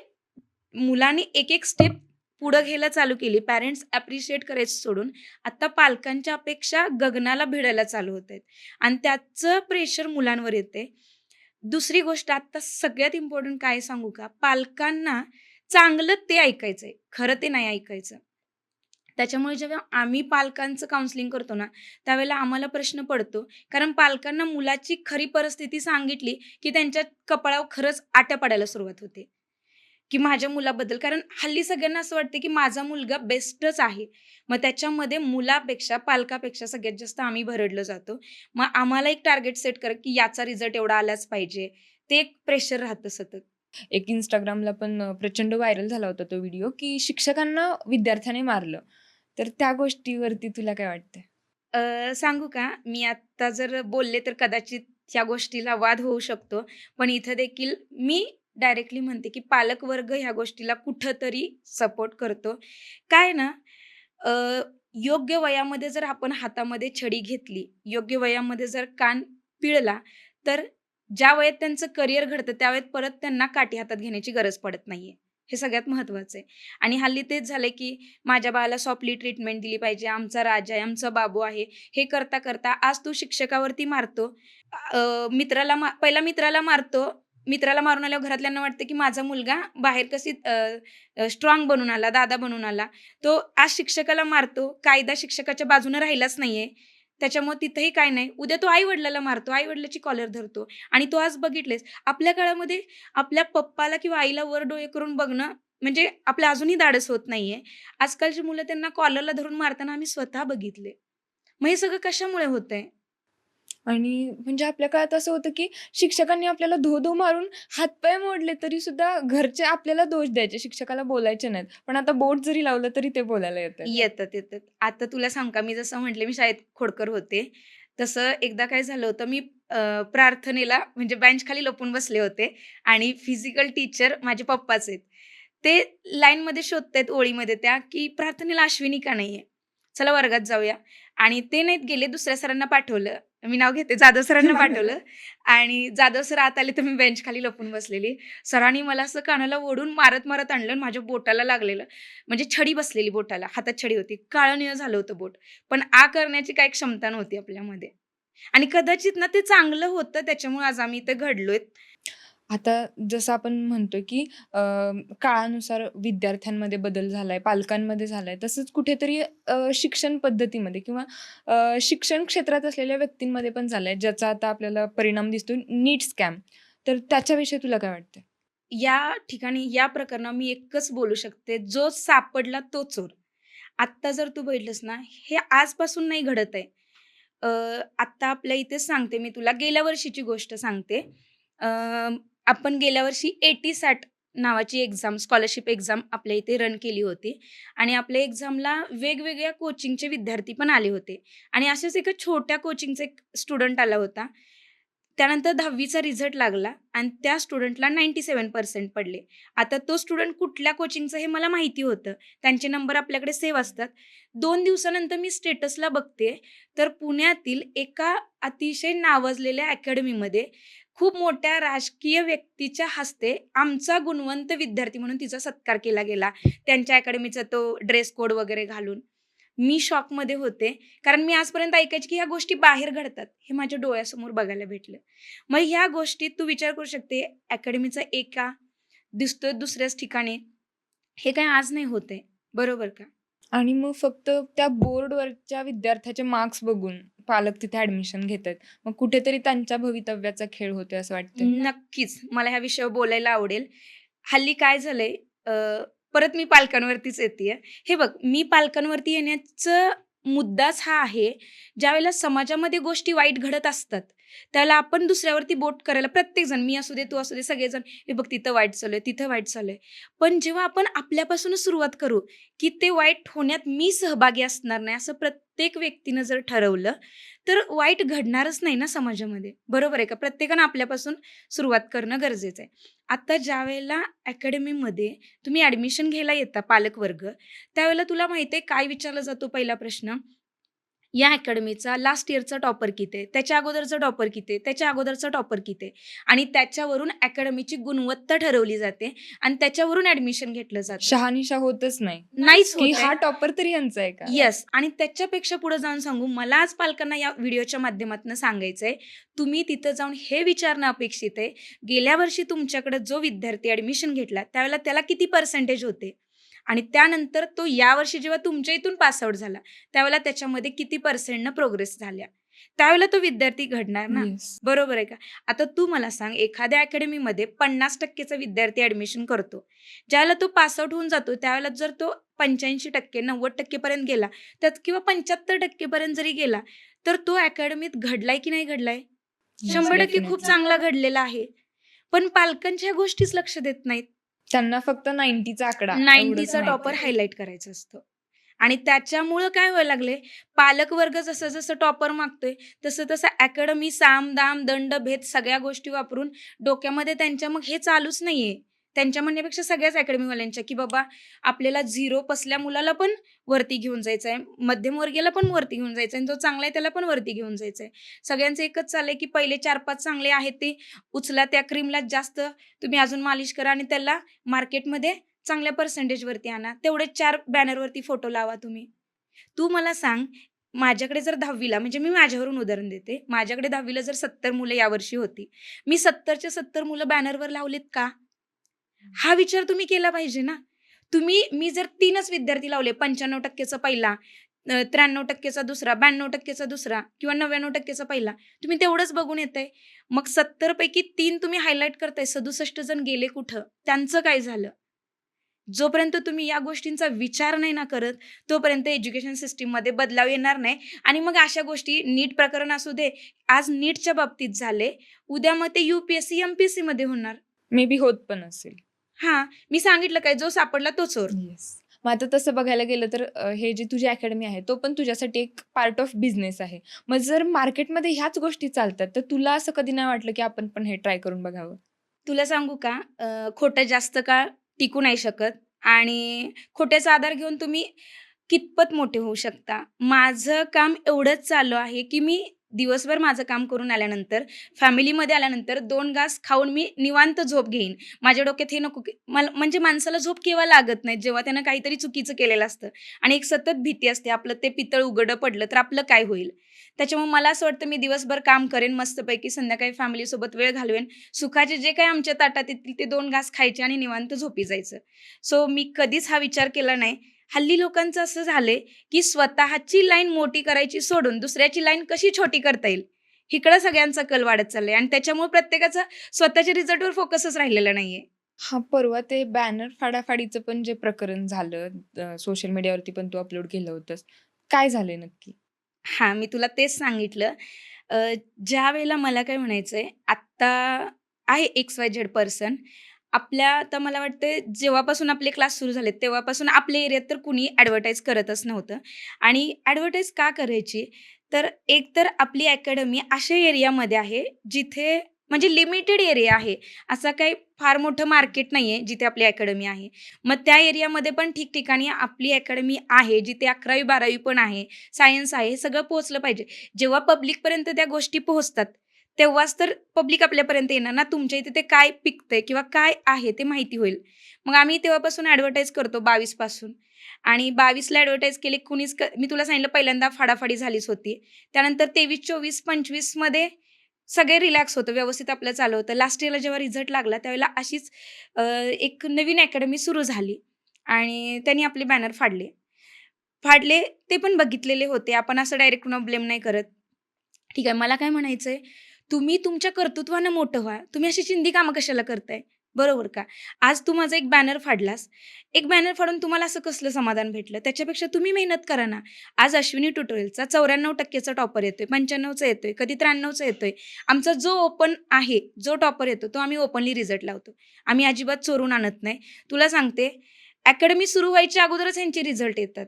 मुलांनी एक-एक स्टेप पुढं घ्यायला चालू केली. पॅरेंट्स ॲप्रिशिएट करायचं सोडून आता पालकांच्या अपेक्षा गगनाला भिडायला चालू होतायत आणि त्याचं प्रेशर मुलांवर येते. दुसरी गोष्ट आता सगळ्यात इम्पोर्टंट काय सांगू का? पालकांना चांगलं ते ऐकायचंय, खरं ते नाही ऐकायचं. त्याच्यामुळे जेव्हा आम्ही पालकांचं काउन्सिलिंग करतो ना, त्यावेळेला आम्हाला प्रश्न पडतो. कारण पालकांना मुलाची खरी परिस्थिती सांगितली, की त्यांच्या कपाळावर खरंच आट्या पडायला सुरुवात होते, की माझ्या मुलाबद्दल. कारण हल्ली सगळ्यांना असं वाटतं, की माझा मुलगा बेस्टच आहे. मग त्याच्यामध्ये मुलापेक्षा, पालकापेक्षा सगळ्यात जास्त आम्ही भरडलं जातो. मग आम्हाला एक टार्गेट सेट करा, की याचा रिझल्ट एवढा आलाच पाहिजे. ते एक प्रेशर राहतं सतत. एक Instagramला पण प्रचंड व्हायरल झाला होता तो व्हिडिओ, की शिक्षकांना विद्यार्थ्याने मारलं. तर त्या गोष्टीवरती तुला काय वाटतंय? सांगू का? मी आत्ता जर बोलले तर कदाचित या गोष्टीला वाद होऊ शकतो. पण इथं देखील मी डायरेक्टली म्हणते, की पालक वर्ग ह्या गोष्टीला कुठेतरी सपोर्ट करतो. काय ना, अ, योग्य वयामध्ये जर आपण हातामध्ये छडी घेतली, योग्य वयामध्ये जर कान पिळला, तर ज्या वयात त्यांचं करिअर घडतं, त्या वयात परत त्यांना काठी हातात घेण्याची गरज पडत नाहीये. हे सगळ्यात महत्त्वाचं आहे. आणि हल्ली तेच झालंय, की माझ्या बाळाला सॉफ्टली ट्रीटमेंट दिली पाहिजे, आमचा राजा आहे, आमचा बाबू आहे. हे करता-करता आज तो शिक्षकावरती मारतो. पहिला मित्राला मारतो. मित्राला मारून आल्यावर घरातल्यांना वाटतं, की माझा मुलगा बाहेर कशी बनून आला, दादा बनून आला. तो आज शिक्षकाला मारतो. कायदा शिक्षकाच्या बाजूने राहिलाच नाहीये. त्याच्यामुळे तिथेही काय नाही. उद्या तो आई-वडिलाला मारतो, आई-वडिलाची कॉलर धरतो. आणि तो आज बघितलेस आपल्या काळामध्ये आपल्या पप्पाला किंवा आईला वर डोळे करून बघणं म्हणजे आपलं अजूनही धाडस होत नाहीये. आजकालची मुलं त्यांना कॉलरला धरून मारताना आम्ही स्वतः बघितले. मग हे सगळं कशामुळे होतंय? आणि म्हणजे आपल्या काळात असं होतं, की शिक्षकांनी आपल्याला धो-धो मारून हातपाय मोडले तरी सुद्धा घरचे आपल्याला दोष द्यायचे, शिक्षकाला बोलायचे नाहीत. पण आता बोट जरी लावलं तरी ते बोलायला येतात. येतात. आता तुला सांगू का, मी जसं म्हटले मी शाळेत खोडकर होते. तसं एकदा काय झालं होतं, मी प्रार्थनेला म्हणजे बेंचखाली लपून बसले होते आणि फिजिकल टीचर माझे पप्पाच आहेत. ते लाईनमध्ये शोधतायत ओळीमध्ये त्या, की प्रार्थनेला अश्विनी का नाहीये? चला वर्गात जाऊया. आणि ते नाहीत गेले, दुसऱ्या सरांना पाठवलं. मी नाव घेते, जाधव सरांना पाठवलं आणि जाधव सर आत आले, तर मी बेंचखाली लपून बसलेली. सरांनी मला असं कानाला ओढून मारत-मारत आणलं आणि माझ्या बोटाला लागलेलं. म्हणजे छडी बसलेली बोटाला, हातात छडी होती. काळं-निळं झालं होतं बोट. पण करण्याची काही क्षमता नव्हती आपल्यामध्ये. आणि कदाचित ना ते चांगलं होतं, त्याच्यामुळे आज आम्ही इथे घडलोय. आता जसं आपण म्हणतोय, की काळानुसार विद्यार्थ्यांमध्ये बदल झालाय, पालकांमध्ये झालाय, तसंच कुठेतरी शिक्षण पद्धतीमध्ये किंवा शिक्षण क्षेत्रात असलेल्या व्यक्तींमध्ये पण झालाय, ज्याचा आता आपल्याला परिणाम दिसतो नीट स्कॅम. तर त्याच्याविषयी तुला काय वाटतंय? या ठिकाणी, या प्रकरणावर मी एकच बोलू शकते, जो सापडला तो चोर. आत्ता जर तू बघितलंस ना, हे आजपासून नाही घडत आहे. अ, आत्ता आपल्या इथेच सांगते मी तुला, गेल्या वर्षीची गोष्ट सांगते. अ, आपण गेल्या वर्षी एटी-सॅट नावाची एक्झाम, स्कॉलरशिप एक्झाम आपल्या इथे रन केली होती आणि आपल्या एक्झामला वेगवेगळ्या कोचिंगचे विद्यार्थी पण आले होते आणि अशाच एका छोट्या कोचिंगचा एक स्टुडंट आला होता. त्यानंतर 10वीचा रिझल्ट लागला आणि त्या स्टुडंटला 97% पडले. आता तो स्टुडंट कुठल्या कोचिंगचा हे मला माहिती होतं. त्यांचे नंबर आपल्याकडे सेव्ह असतात. 2 दिवसानंतर मी स्टेटसला बघते, तर पुण्यातील एका अतिशय नावाजलेल्या अकॅडमीमध्ये खूप मोठ्या राजकीय व्यक्तीच्या हस्ते आमचा गुणवंत विद्यार्थी म्हणून तिचा सत्कार केला गेला. त्यांच्या अकॅडमीचा तो ड्रेस कोड वगैरे घालून. मी शॉकमध्ये होते. कारण मी आजपर्यंत ऐकायची की ह्या गोष्टी बाहेर घडतात. हे माझ्या डोळ्यासमोर बघायला भेटलं. मग ह्या गोष्टीत तू विचार करू शकते, अकॅडमीचा एका दिसतोय दुसऱ्याच ठिकाणी. हे काही आज नाही होत आहे. बरोबर का? आणि मग फक्त त्या बोर्डवरच्या विद्यार्थ्याचे मार्क्स बघून पालक तिथे ॲडमिशन घेतायत. मग कुठेतरी त्यांच्या भवितव्याचा खेळ होतोय असं वाटतंय. नक्कीच. मला ह्या विषयावर बोलायला आवडेल. हल्ली काय झालंय, परत मी पालकांवरतीच येतेय. हे बघ, मी पालकांवरती येण्याचा मुद्दाच हा आहे, ज्यावेळेला समाजामध्ये गोष्टी वाईट घडत असतात, त्याला आपण दुसऱ्यावरती बोट करायला प्रत्येकजण, मी असू दे, तू असू दे, सगळेजण, "हे बघ तिथं वाईट चालू आहे, तिथं वाईट चालू आहे." पण जेव्हा आपण आपल्यापासूनच सुरुवात करू, की ते वाईट होण्यात मी सहभागी असणार नाही, असं प्रत्येक व्यक्तीनं जर ठरवलं, तर वाईट घडणारच नाही ना समाजामध्ये. बरोबर आहे का? प्रत्येकानं आपल्यापासून सुरुवात करणं गरजेचं आहे. आता ज्यावेळेला अकॅडमीमध्ये तुम्ही ॲडमिशन घ्यायला येता पालक वर्ग, त्यावेळेला तुला माहिती आहे काय विचारला जातो पहिला प्रश्न? या अकॅडमीचा लास्ट इयरचा टॉपर किती आहे? त्याच्या अगोदरचा टॉपर किती आहे? त्याच्या अगोदरचा टॉपर किती आहे? आणि त्याच्यावरून अकॅडमीची गुणवत्ता ठरवली जाते आणि त्याच्यावरून ॲडमिशन घेतलं जातं. शहानिशा होतच नाही, नाहीच की होत हा आहे. टॉपर तरी यांचा आहे का? येस. आणि त्याच्यापेक्षा पुढे जाऊन सांगू, मला आज पालकांना या व्हिडिओच्या माध्यमातून सांगायचंय, तुम्ही तिथं जाऊन हे विचारणं अपेक्षित आहे, गेल्या वर्षी तुमच्याकडे जो विद्यार्थी ॲडमिशन घेतला, त्यावेळेला त्याला किती पर्सेंटेज होते? आणि त्यानंतर तो यावर्षी जेव्हा तुमच्या इथून पासआउट झाला त्यावेळेला त्याच्यामध्ये किती पर्सेंटनं प्रोग्रेस झाल्या, त्यावेळेला तो विद्यार्थी घडणार ना. येस. बरोबर आहे का? आता तू मला सांग, एखाद्या अकॅडमीमध्ये 50% विद्यार्थी ऍडमिशन करतो, ज्यावेळेला तो पासआउट होऊन जातो त्यावेळेला जर तो 85% 90% पर्यंत गेला त्यात किंवा 75% पर्यंत जरी गेला तर तो अकॅडमीत घडलाय की नाही घडलाय? 100% खूप चांगला घडलेला आहे. पण पालकांच्या गोष्टीच लक्ष देत नाहीत. त्यांना फक्त 90चा आकडा 90चा टॉपर हायलाईट करायचं असतं. आणि त्याच्यामुळं काय व्हायला लागले, पालक वर्ग जसं जसं टॉपर मागतोय तसं तसं अकॅडमी साम दाम दंड भेद सगळ्या गोष्टी वापरून डोक्यामध्ये त्यांच्या मग हे चालूच नाहीये. त्यांच्या म्हणण्यापेक्षा सगळ्याच अकॅडमीवाल्यांच्या की बाबा आपल्याला 0 पसल्या मुलाला पण वरती घेऊन जायचं आहे, मध्यमवर्गीयाला पण वरती घेऊन जायचं आहे, आणि जो चांगला आहे त्याला पण वरती घेऊन जायचं आहे. सगळ्यांचं एकच चाललंय की पहिले 4-5 चांगले आहेत ते उचला, त्या क्रीमला जास्त तुम्ही अजून मालिश करा आणि त्याला मार्केटमध्ये चांगल्या पर्सेंटेजवरती आणा. तेवढेच 4 बॅनरवरती फोटो लावा तुम्ही. तू मला सांग, माझ्याकडे जर 10वीला म्हणजे मी माझ्यावरून उदाहरण देते. माझ्याकडे 10वीला जर 70 मुलं यावर्षी होती. मी 70च्या 70 मुलं बॅनरवर लावलीत का? हा विचार तुम्ही केला पाहिजे ना. मी जर 3च विद्यार्थी लावले, 95%चा पहिला, 93%चा दुसरा, 92%चा दुसरा किंवा 99%चा पहिला, तुम्ही तेवढंच बघून येतंय. मग 70 पैकी 3 तुम्ही हायलाईट करताय, 67 जण गेले कुठं? त्यांचं काय झालं? जोपर्यंत तुम्ही या गोष्टींचा विचार नाही ना करत तोपर्यंत एज्युकेशन सिस्टीममध्ये बदलाव येणार नाही. आणि मग अशा गोष्टी नीट प्रकरण असू दे, आज नीटच्या बाबतीत झाले, उद्या मग ते UPSC MPSC मध्ये होणार. मे बी होत पण असेल. हा, मी सांगितलं काय, जो सापडला तो चोर. येस. मग आता तसं बघायला गेलं तर हे जी तुझी अकॅडमी आहे तो पण तुझ्यासाठी एक पार्ट ऑफ बिझनेस आहे. मग जर मार्केटमध्ये ह्याच गोष्टी चालतात तर तुला असं कधी नाही वाटलं की आपण पण हे ट्राय करून बघावं? तुला सांगू का, खोटं जास्त काळ टिकू नाही शकत आणि खोट्याचा आधार घेऊन तुम्ही कितपत मोठे होऊ शकता. माझं काम एवढंच चालू आहे की मी दिवसभर माझं काम करून आल्यानंतर फॅमिलीमध्ये आल्यानंतर 2 घास खाऊन मी निवांत झोप घेईन. माझ्या डोक्यात हे नको की मला, म्हणजे माणसाला झोप केव्हा लागत नाही, जेव्हा त्यानं काहीतरी चुकीचं केलेलं असतं आणि एक सतत भीती असते आपलं ते पितळ उघडं पडलं तर आपलं काय होईल. त्याच्यामुळे मला असं वाटतं मी दिवसभर काम करेन मस्तपैकी, संध्याकाळी फॅमिलीसोबत वेळ घालवेन, सुखाचे जे काही आमच्या ताटात येतील ते 2 घास खायचे आणि निवांत झोपी जायचं. सो मी कधीच हा विचार केला नाही. हल्ली लोकांचं असं झालंय की स्वतःची लाईन मोठी करायची सोडून दुसऱ्याची लाईन कशी छोटी करता येईल इकडं सगळ्यांचा कल वाढत चाललाय आणि त्याच्यामुळे प्रत्येकाचा स्वतःच्या रिझल्टवर फोकसच राहिलेला नाहीये. हा, परवा ते बॅनर फाडाफाडीचं पण जे प्रकरण झालं सोशल मीडियावरती पण तू अपलोड केलं होतंस, काय झालंय नक्की? हा, मी तुला तेच सांगितलं. ज्या वेळेला मला काय म्हणायचंय, आत्ता आहे XYZ पर्सन, आपल्या आता मला वाटतंय जेव्हापासून आपले क्लास सुरू झालेत तेव्हापासून आपल्या एरियात तर कुणी ॲडव्हर्टाईज करतच नव्हतं. आणि ॲडव्हर्टाईज का करायची, तर एक तर आपली अकॅडमी अशा एरियामध्ये आहे जिथे म्हणजे लिमिटेड एरिया आहे. असा काही फार मोठं मार्केट नाही आहे जिथे आपली अकॅडमी आहे. मग त्या एरियामध्ये पण ठिकठिकाणी आपली अकॅडमी आहे जिथे 11वी-12वी पण आहे, सायन्स आहे, हे सगळं पोहोचलं पाहिजे. जेव्हा पब्लिकपर्यंत त्या गोष्टी पोहोचतात तेव्हाच तर पब्लिक आपल्यापर्यंत येणार ना, तुमच्या इथे ते काय पिकतंय किंवा काय आहे ते माहिती होईल. मग आम्ही तेव्हापासून ॲडव्हर्टाईज करतो 22 पासून. आणि 22ला ॲडव्हर्टाईज केली, मी तुला सांगितलं पहिल्यांदा फाडाफाडी झालीच होती. त्यानंतर 23, 24, 25मध्ये सगळे रिलॅक्स होतं, व्यवस्थित आपलं चालू होतं. लास्ट इयरला जेव्हा रिझल्ट लागला त्यावेळेला अशीच एक नवीन अकॅडमी सुरू झाली आणि त्यांनी आपले बॅनर फाडले ते पण बघितलेले होते. आपण असं डायरेक्ट कुणावर ब्लेम नाही करत. ठीक आहे, मला काय म्हणायचंय, तुम्ही तुमच्या कर्तृत्वानं मोठं व्हा. तुम्ही अशी चिंधी कामं कशाला करताय? बरोबर का? आज तू माझा एक बॅनर फाडलास, एक बॅनर फाडून तुम्हाला असं कसलं समाधान भेटलं? त्याच्यापेक्षा तुम्ही मेहनत करा ना. आज अश्विनी ट्युटोरियलचा 94%चा टॉपर येतोय, 95चा येतोय, कधी 93चा येतोय. आमचा जो ओपन आहे, जो टॉपर येतो तो आम्ही ओपनली रिझल्ट लावतो. आम्ही अजिबात चोरून आणत नाही. तुला सांगते, अकॅडमी सुरू व्हायच्या अगोदरच ह्यांचे रिझल्ट येतात.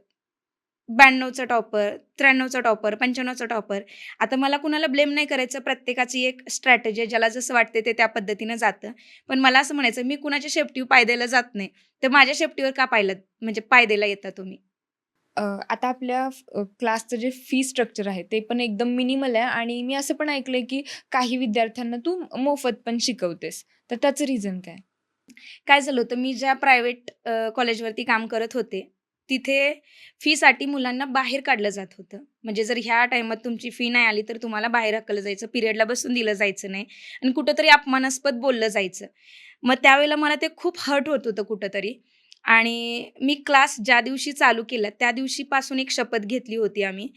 92चा टॉपर, 93चा टॉपर, 95चा टॉपर. आता मला कुणाला ब्लेम नाही करायचं. प्रत्येकाची एक स्ट्रॅटेजी आहे. ज्याला जसं वाटते ते त्या पद्धतीनं जातं. पण मला असं म्हणायचं, मी कुणाच्या शेपटीवर पाय द्यायला जात नाही. तर माझ्या शेपटीवर का म्हणजे पाय द्यायला येता तुम्ही? आता आपल्या क्लासचं जे फी स्ट्रक्चर आहे ते पण एकदम मिनिमल आहे आणि मी असं पण ऐकलंय की काही विद्यार्थ्यांना तू मोफत पण शिकवतेस. तर त्याचं रिझन काय? काय झालं होतं, मी ज्या प्रायव्हेट कॉलेजवरती काम करत होते, तिथे फीसाठी मुलांना बाहेर काढलं जात होतं. म्हणजे जर ह्या टाईमात तुमची फी नाही आली तर तुम्हाला बाहेर हाकललं जायचं, पिरियडला बसून दिलं जायचं नाही आणि कुठंतरी अपमानास्पद बोललं जायचं. मग त्यावेळेला मला ते खूप हर्ट होत होतं कुठंतरी. आणि मी क्लास ज्या दिवशी चालू केला त्या दिवशीपासून एक शपथ घेतली होती आम्ही,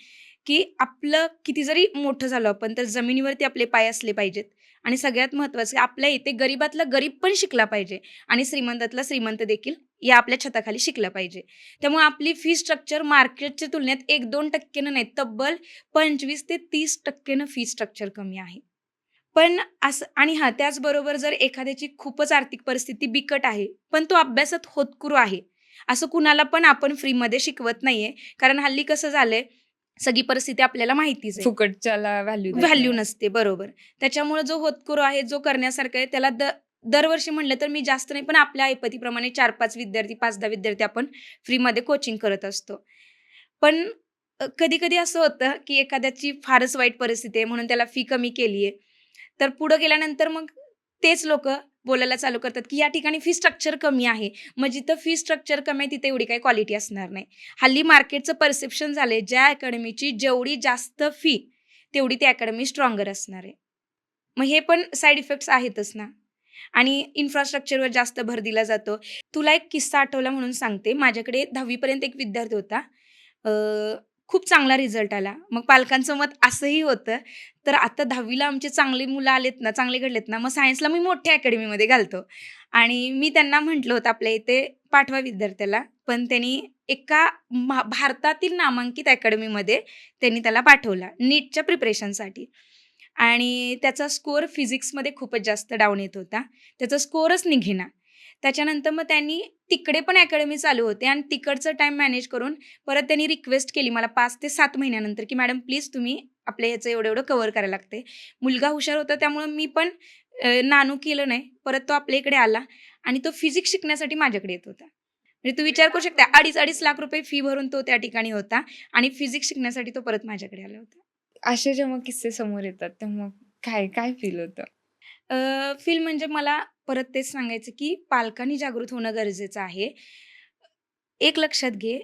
की आपलं किती जरी मोठं झालो आपण तर जमिनीवरती आपले पाय असले पाहिजेत आणि सगळ्यात महत्त्वाचं आपल्या इथे गरीबातला गरीब पण शिकला पाहिजे आणि श्रीमंतातला श्रीमंत देखील या आपल्या छताखाली शिकला पाहिजे. त्यामुळे आपली फी स्ट्रक्चर मार्केटच्या तुलनेत 1-2% नाही, तब्बल 25 ते 30% फी स्ट्रक्चर कमी आहे. पण असं आणि हां, त्याचबरोबर जर एखाद्याची खूपच आर्थिक परिस्थिती बिकट आहे, पण तो अभ्यासात होतकरू आहे, असं कुणाला पण आपण फ्रीमध्ये शिकवत नाहीये. कारण हल्ली कसं झालंय, सगळी परिस्थिती आपल्याला माहितीच आहे. फुकटच्याला व्हॅल्यू देत व्हॅल्यू नाही. नसते, बरोबर. त्याच्यामुळे जो होतकरू आहे, जो करण्यासारखा आहे, त्याला दरवर्षी म्हणलं तर मी जास्त नाही, पण आपल्या ऐपतीप्रमाणे 4-5 विद्यार्थी, 5-10 विद्यार्थी आपण फ्रीमध्ये कोचिंग करत असतो. पण कधी-कधी असं होतं, की एखाद्याची फारच वाईट परिस्थिती आहे म्हणून त्याला फी कमी केली आहे. तर पुढं गेल्यानंतर मग तेच लोकं बोलायला चालू करतात, की या ठिकाणी फी स्ट्रक्चर कमी आहे. मग जिथं फी स्ट्रक्चर कमी आहे तिथे एवढी काही क्वालिटी असणार नाही. हल्ली मार्केटचं परसेप्शन झालंय, ज्या अकॅडमीची जेवढी जास्त फी, तेवढी ती अकॅडमी स्ट्राँगर असणार आहे. मग हे पण साइड इफेक्ट्स आहेतच ना. आणि इन्फ्रास्ट्रक्चरवर जास्त भर दिला जातो. तुला एक किस्सा आठवला म्हणून सांगते. माझ्याकडे 10वी पर्यंत एक विद्यार्थी होता. अ, खूप चांगला रिझल्ट आला. मग पालकांचं मत असंही होतं, तर आता 10वी ला आमचे चांगली मुलं आलेत ना, चांगले घडलेत ना, मग सायन्सला मी मोठ्या अकॅडमीमध्ये घालतो. आणि मी त्यांना म्हटलं होतं, आपल्या इथे पाठवा विद्यार्थ्याला. पण त्यांनी एका भारतातील नामांकित अकॅडमीमध्ये त्यांनी त्याला पाठवला नीटच्या प्रिपरेशनसाठी. आणि त्याचा स्कोअर फिजिक्समध्ये खूपच जास्त डाऊन येत होता. त्याचा स्कोअरच निघेना. त्याच्यानंतर मग त्यांनी तिकडे पण अकॅडमी चालू होते आणि तिकडचं टाईम मॅनेज करून परत त्यांनी रिक्वेस्ट केली मला 5 ते 7 महिन्यानंतर, की "मॅडम प्लीज तुम्ही आपल्या ह्याचं एवढं-एवढं कव्हर करायला लागते." मुलगा हुशार होता त्यामुळं मी पण नानू केलं नाही. परत तो आपल्या इकडे आला आणि तो फिजिक्स शिकण्यासाठी माझ्याकडे येत होता. म्हणजे तू विचार करू शकता 2.5 लाख रुपये फी भरून तो त्या ठिकाणी होता आणि फिजिक्स शिकण्यासाठी तो परत माझ्याकडे आला होता. असे जेव्हा किस्से समोर येतात तेव्हा काय काय फील होतं? फील म्हणजे मला परत तेच सांगायचं, की पालकांनी जागृत होणं गरजेचं आहे. एक लक्षात घे,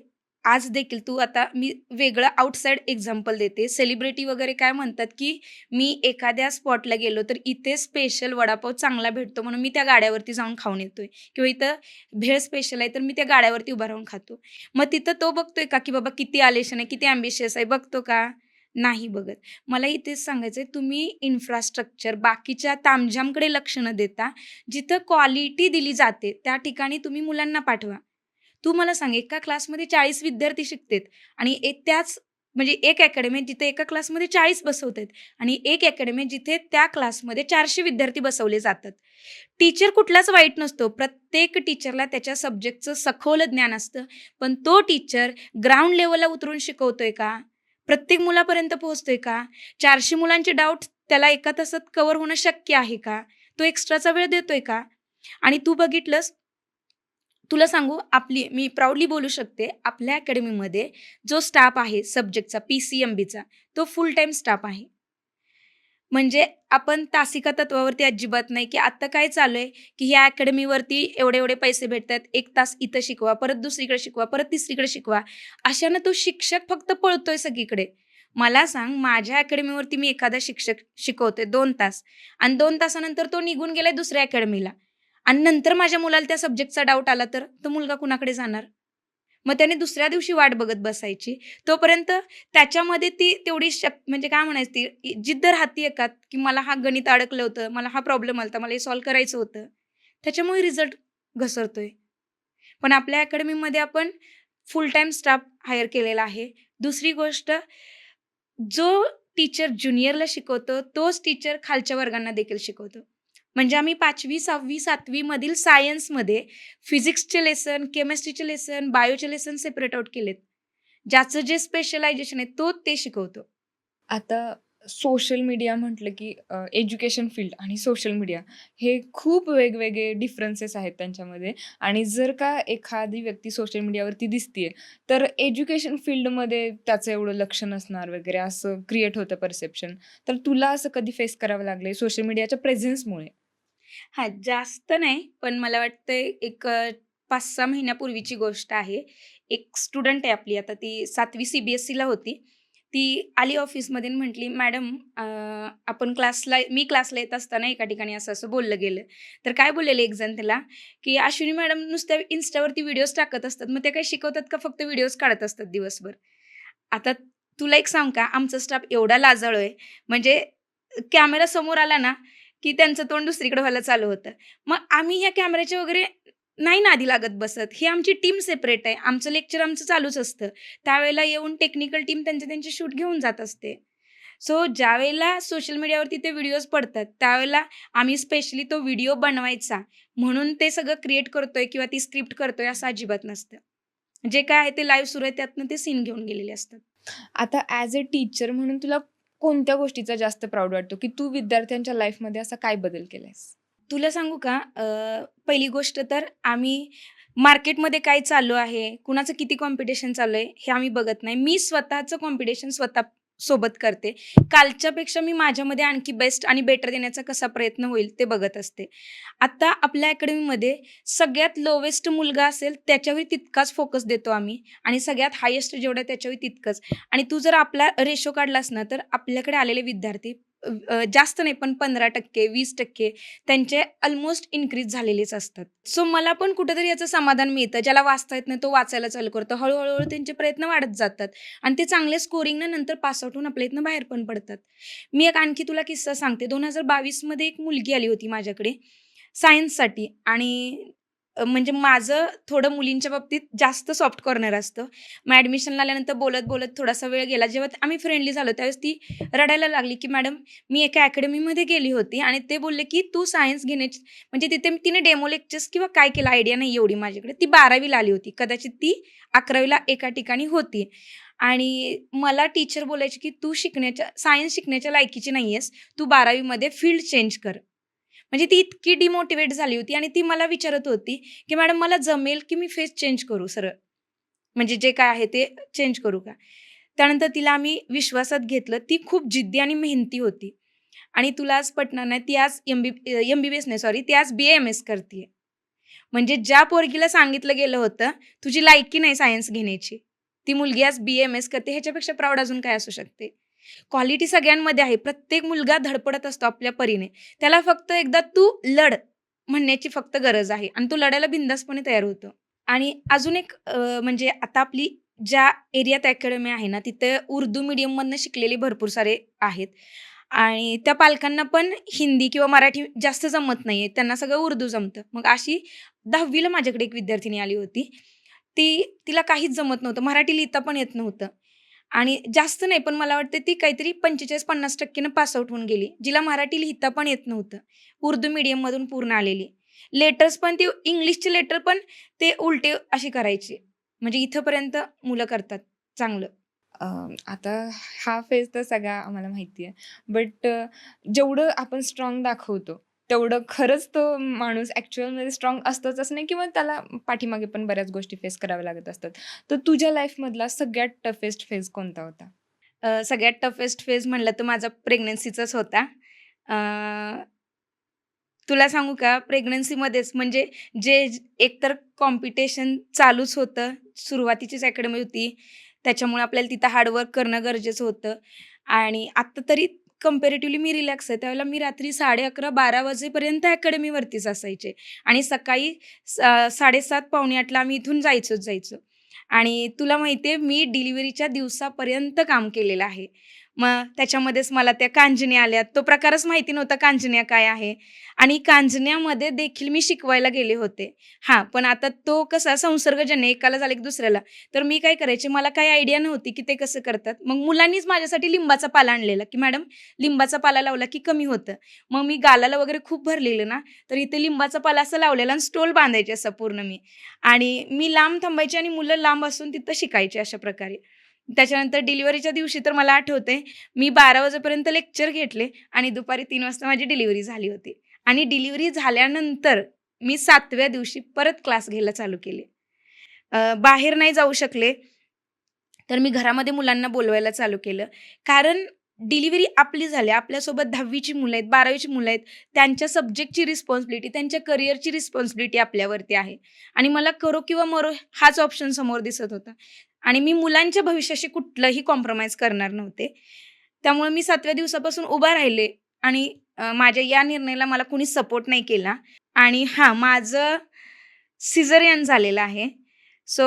आज देखील तू आता मी वेगळं आउटसाइड एक्झाम्पल देते. सेलिब्रिटी वगैरे काय म्हणतात, की मी एखाद्या स्पॉटला गेलो, तर इथे स्पेशल वडापाव चांगला भेटतो म्हणून मी त्या गाड्यावरती जाऊन खाऊन येतोय किंवा इथं भेळ स्पेशल आहे, तर मी त्या गाड्यावरती उभा राहून खातो. मग तिथं तो बघतोय का, की बाबा किती आलेशन आहे, किती अँबिशियस आहे, बघतो का? नाही बघत. मला इथेच सांगायचंय, तुम्ही इन्फ्रास्ट्रक्चर बाकीच्या तामझामकडे लक्ष न देता, जिथं क्वालिटी दिली जाते, त्या ठिकाणी तुम्ही मुलांना पाठवा. तू मला सांग, एका क्लासमध्ये 40 विद्यार्थी शिकतेत आणि त्याच म्हणजे एक अकॅडमी जिथे एका क्लासमध्ये 40 बसवतायत आणि एक अकॅडमी जिथे त्या क्लासमध्ये 400 विद्यार्थी बसवले जातात. टीचर कुठलाच वाईट नसतो. प्रत्येक टीचरला त्याच्या सब्जेक्टचं सखोल ज्ञान असतं. पण तो टीचर ग्राउंड लेव्हलला उतरून शिकवतोय का? प्रत्येक मुलापर्यंत पोहोचतोय का? 400 मुलांचे डाउट त्याला एका तासात कव्हर होणं शक्य आहे का? तो एक्स्ट्राचा वेळ देतोय का? आणि तू बघितलंस, तुला सांगू मी प्राउडली बोलू शकते, आपल्या अकॅडमीमध्ये जो स्टाफ आहे सब्जेक्टचा, पी-सी-एम-बीचा, तो फुल टाईम स्टाफ आहे. म्हणजे आपण तासिका तत्वावरती अजिबात नाही, की आता काय चालू आहे, की ह्या अकॅडमीवरती एवढे-एवढे पैसे भेटतात, 1 तास इथं शिकवा, परत दुसरीकडे शिकवा, परत तिसरीकडे शिकवा. अशानं तो शिक्षक फक्त पळतोय सगळीकडे. मला सांग, माझ्या अकॅडमीवरती मी एखादा शिक्षक शिकवते 2 तास आणि 2 तासानंतर तो निघून गेलाय दुसऱ्या अकॅडमीला आणि नंतर माझ्या मुलाला त्या सब्जेक्टचा डाऊट आला तर, तो मुलगा कुणाकडे जाणार? मग त्याने दुसऱ्या दिवशी वाट बघत बसायची. तोपर्यंत त्याच्यामध्ये ती तेवढी म्हणजे काय म्हणायचं ती जिद्द राहतीये का, की मला हा गणित अडकलं होतं, मला हा प्रॉब्लेम आला होता, मला हे सॉल्व्ह करायचं होतं. त्याच्यामुळे रिझल्ट घसरतोय. पण आपल्या अकॅडमीमध्ये आपण फुल टाईम स्टाफ हायर केलेला आहे. दुसरी गोष्ट, जो टीचर ज्युनियरला शिकवतो, तोच टीचर खालच्या वर्गांना देखील शिकवतो. म्हणजे आम्ही 5वी, 6वी, 7वी मधील सायन्समध्ये फिजिक्सचे लेसन, केमिस्ट्रीचे लेसन, बायोचे लेसन सेपरेट आउट केलेत. ज्याचं जे स्पेशलायझेशन आहे, तो ते शिकवतो. आता सोशल मीडिया म्हटलं की एज्युकेशन फील्ड आणि सोशल मीडिया हे खूप वेगवेगळे डिफरन्सेस आहेत त्यांच्यामध्ये आणि जर का एखादी व्यक्ती सोशल मीडियावरती दिसतीये, तर एज्युकेशन फील्डमध्ये त्याचं एवढं लक्ष नसणार वगैरे असं क्रिएट होतं परसेप्शन. तर तुला असं कधी फेस करावं लागलंय सोशल मीडियाच्या प्रेझेन्समुळे? हां, जास्त नाही, पण मला वाटतंय एक 5-6 महिन्यापूर्वीची गोष्ट आहे. एक स्टुडंट आहे आपली, आता ती 7वी सी-बी-एस-सीला होती. ती आली ऑफिसमध्ये आणि म्हटली, "मॅडम आपण मी क्लासला येत असताना एका ठिकाणी असं-असं बोललं गेलं." तर काय बोललेले एक जण त्याला, की "अश्विनी मॅडम नुसत्या Instaवरती व्हिडिओज टाकत असतात. मग ते काही शिकवतात का फक्त व्हिडिओज काढत असतात दिवसभर?" आता तुला एक सांगू का, आमचा स्टाफ एवढा लाजाळू आहे, म्हणजे कॅमेरा समोर आला ना, की त्यांचं तोंड दुसरीकडे व्हायला चालू होतं. मग आम्ही ह्या कॅमेऱ्याच्या वगैरे नाही नादी लागत बसत. ही आमची टीम सेपरेट आहे. आमचं लेक्चर आमचं चालूच असतं. त्यावेळेला येऊन टेक्निकल टीम त्यांचे शूट घेऊन जात असते. सो ज्यावेळेला सोशल मीडियावरती ते व्हिडिओज पडतात, त्यावेळेला आम्ही स्पेशली तो व्हिडिओ बनवायचा म्हणून ते सगळं क्रिएट करतोय किंवा ती स्क्रिप्ट करतोय असं अजिबात नसतं. जे काय आहे ते लाईव्ह सुरू आहे त्यातनं ते सीन घेऊन गेलेले असतात. आता ॲज अ टीचर म्हणून तुला कोणत्या गोष्टीचा जास्त प्राउड वाटतो, की तू विद्यार्थ्यांच्या लाईफमध्ये असा काय बदल केलायस? तुला सांगू का पहिली गोष्ट तर आम्ही मार्केटमध्ये काय चालू आहे, कुणाचं किती कॉम्पिटिशन चालू आहे, हे आम्ही बघत नाही. मी स्वतःचं कॉम्पिटिशन स्वतः सोबत करते. कालच्यापेक्षा मी माझ्यामध्ये आणखी बेस्ट आणि बेटर देण्याचा कसा प्रयत्न होईल ते बघत असते. आता आपल्या अकॅडमीमध्ये सगळ्यात लोवेस्ट मुलगा असेल त्याच्यावर तितकाच फोकस देतो आम्ही आणि सगळ्यात हायेस्ट जेवढं आहे त्याच्यावर तितकंच. आणि तू जर आपला रेशो काढलास ना, तर आपल्याकडे आलेले विद्यार्थी जास्त नाही पण 15% 20% त्यांचे अल्मोस्ट इन्क्रीज झालेलेच असतात. सो मला पण कुठेतरी याचं समाधान मिळतं. ज्याला वाचता येत नाही तो वाचायला चालू करतो. हळू-हळू त्यांचे प्रयत्न वाढत जातात आणि ते चांगले स्कोरिंगनं नंतर पास आउट होऊन आपल्या इथनं बाहेर पण पडतात. मी एक आणखी तुला किस्सा सांगते. 2022 मध्ये एक मुलगी आली होती माझ्याकडे सायन्ससाठी आणि म्हणजे माझं थोडं मुलींच्या बाबतीत जास्त सॉफ्ट कॉर्नर असतं. मग ॲडमिशनला आल्यानंतर बोलत-बोलत थोडासा वेळ गेला. जेव्हा आम्ही फ्रेंडली झालो त्यावेळेस ती रडायला लागली, की "मॅडम मी एका अकॅडमीमध्ये गेली होती आणि ते बोलले, की तू सायन्स घेण्याची" म्हणजे तिने डेमो लेक्चर्स किंवा काय केलं आयडिया नाही एवढी माझ्याकडे. ती 12वी आली होती. कदाचित ती 11वी एका ठिकाणी होती आणि मला टीचर बोलायची, की "तू सायन्स शिकण्याच्या लायकीची नाही आहेस. तू 12वी फील्ड चेंज कर." म्हणजे ती इतकी डिमोटिव्हेट झाली होती आणि ती मला विचारत होती, की "मॅडम मला जमेल, की मी फेस चेंज करू सरळ? म्हणजे जे काय आहे ते चेंज करू का?" त्यानंतर तिला आम्ही विश्वासात घेतलं. ती खूप जिद्दी आणि मेहनती होती आणि तुला आज पटणार नाही, ती आज एम-बी-बी-एस नाही सॉरी, ती आज बी-ए-एम-एस करतीये. म्हणजे ज्या पोरगीला सांगितलं गेलं होतं, तुझी लायकी नाही सायन्स घेण्याची, ती मुलगी आज बी-ए-एम-एस करते. ह्याच्यापेक्षा प्राउड अजून काय असू शकते? क्वालिटी सगळ्यांमध्ये आहे. प्रत्येक मुलगा धडपडत असतो आपल्या परीने. त्याला फक्त एकदा तू लढ म्हणण्याची फक्त गरज आहे आणि तो लढायला बिनधास्तपणे तयार होतो. आणि अजून एक म्हणजे आता आपली ज्या एरियात अकॅडमी आहे ना, तिथे उर्दू मीडियममधनं शिकलेले भरपूर सारे आहेत आणि त्या पालकांना पण हिंदी किंवा मराठी जास्त जमत नाहीये. त्यांना सगळं उर्दू जमतं. मग अशी 10वी माझ्याकडे एक विद्यार्थिनी आली होती. तिला काहीच जमत नव्हतं. मराठी लिहिता पण येत नव्हतं. आणि जास्त नाही, पण मला वाटतं ती काहीतरी 45-50% पास आउट होऊन गेली. जिला मराठी लिहिता पण येत नव्हतं. उर्दू मीडियममधून पूर्ण आलेली. लेटर्स पण ती इंग्लिशचे लेटर पण ते उलटे अशी करायची. म्हणजे इथपर्यंत मुलं करतात चांगलं. आता हा फेज तर सगळा आम्हाला माहिती आहे. बट जेवढं आपण स्ट्राँग दाखवतो, तेवढं खरंच तो माणूस ॲक्चुअलमध्ये स्ट्राँग असतोच असं नाही किंवा त्याला पाठीमागे पण बऱ्याच गोष्टी फेस कराव्या लागत असतात. तर तुझ्या लाईफमधला सगळ्यात टफेस्ट फेज कोणता होता? सगळ्यात टफेस्ट फेज म्हणलं तर माझा प्रेग्नन्सीचाच होता. अ, तुला सांगू का प्रेग्नन्सीमध्येच म्हणजे एकतर कॉम्पिटिशन चालूच होतं. सुरुवातीचीच अकॅडमी होती. त्याच्यामुळे आपल्याला तिथं हार्डवर्क करणं गरजेचं होतं आणि आत्ता तरी कंपॅरेटिव्हली मी रिलॅक्स आहे. त्यावेळेला मी रात्री 11:30-12 वाजेपर्यंत अकॅडमीवरतीच असायचे आणि सकाळी 7:30 पावणे 8ला आम्ही इथून जायचो आणि तुला माहिती आहे मी डिलिव्हरीच्या दिवसापर्यंत काम केलेलं आहे. मग त्याच्यामध्येच मला त्या कांजिण्या आल्या. तो प्रकारच माहिती नव्हता कांजिण्या काय आहे आणि कांजिण्यामध्ये देखील मी शिकवायला गेले होते. हां, पण आता तो कसा संसर्गजन्य एकाला झालं की दुसऱ्याला. तर मी काय करायचे मला काही आयडिया नव्हती की ते कसं करतात. मग मुलांनीच माझ्यासाठी लिंबाचा पाला आणलेला की मॅडम लिंबाचा पाला लावला की कमी होतं. मग मी गालाला वगैरे खूप भरलेलं ना, तर इथे लिंबाचा पाला असा लावलेला आणि स्टोल बांधायचे असं पूर्ण मी. आणि मी लांब थांबायचे आणि मुलं लांब असून तिथं शिकायचे अशा प्रकारे. त्याच्यानंतर डिलिव्हरीच्या दिवशी तर मला आठवतंय मी 12 वाजेपर्यंत लेक्चर घेतले आणि दुपारी 3 वाजता माझी डिलिव्हरी झाली होती. आणि डिलिव्हरी झाल्यानंतर मी 7व्या दिवशी परत क्लास घ्यायला चालू केले. बाहेर नाही जाऊ शकले, तर मी घरामध्ये मुलांना बोलवायला चालू केलं. कारण डिलिव्हरी आपली झाली. आपल्यासोबत 10वीची मुलं आहेत, 12वीची मुलं आहेत. त्यांच्या सब्जेक्टची रिस्पॉन्सिबिलिटी, त्यांच्या करिअरची रिस्पॉन्सिबिलिटी आपल्यावरती आहे. आणि मला करो किंवा मरो हाच ऑप्शन समोर दिसत होता. आणि मी मुलांच्या भविष्याशी कुठलंही कॉम्प्रोमाइज करणार नव्हते. त्यामुळे मी 7व्या दिवसापासून उभा राहिले आणि माझ्या या निर्णयाला मला कुणी सपोर्ट नाही केला. आणि हां, माझं सिझेरियन झालेलं आहे. सो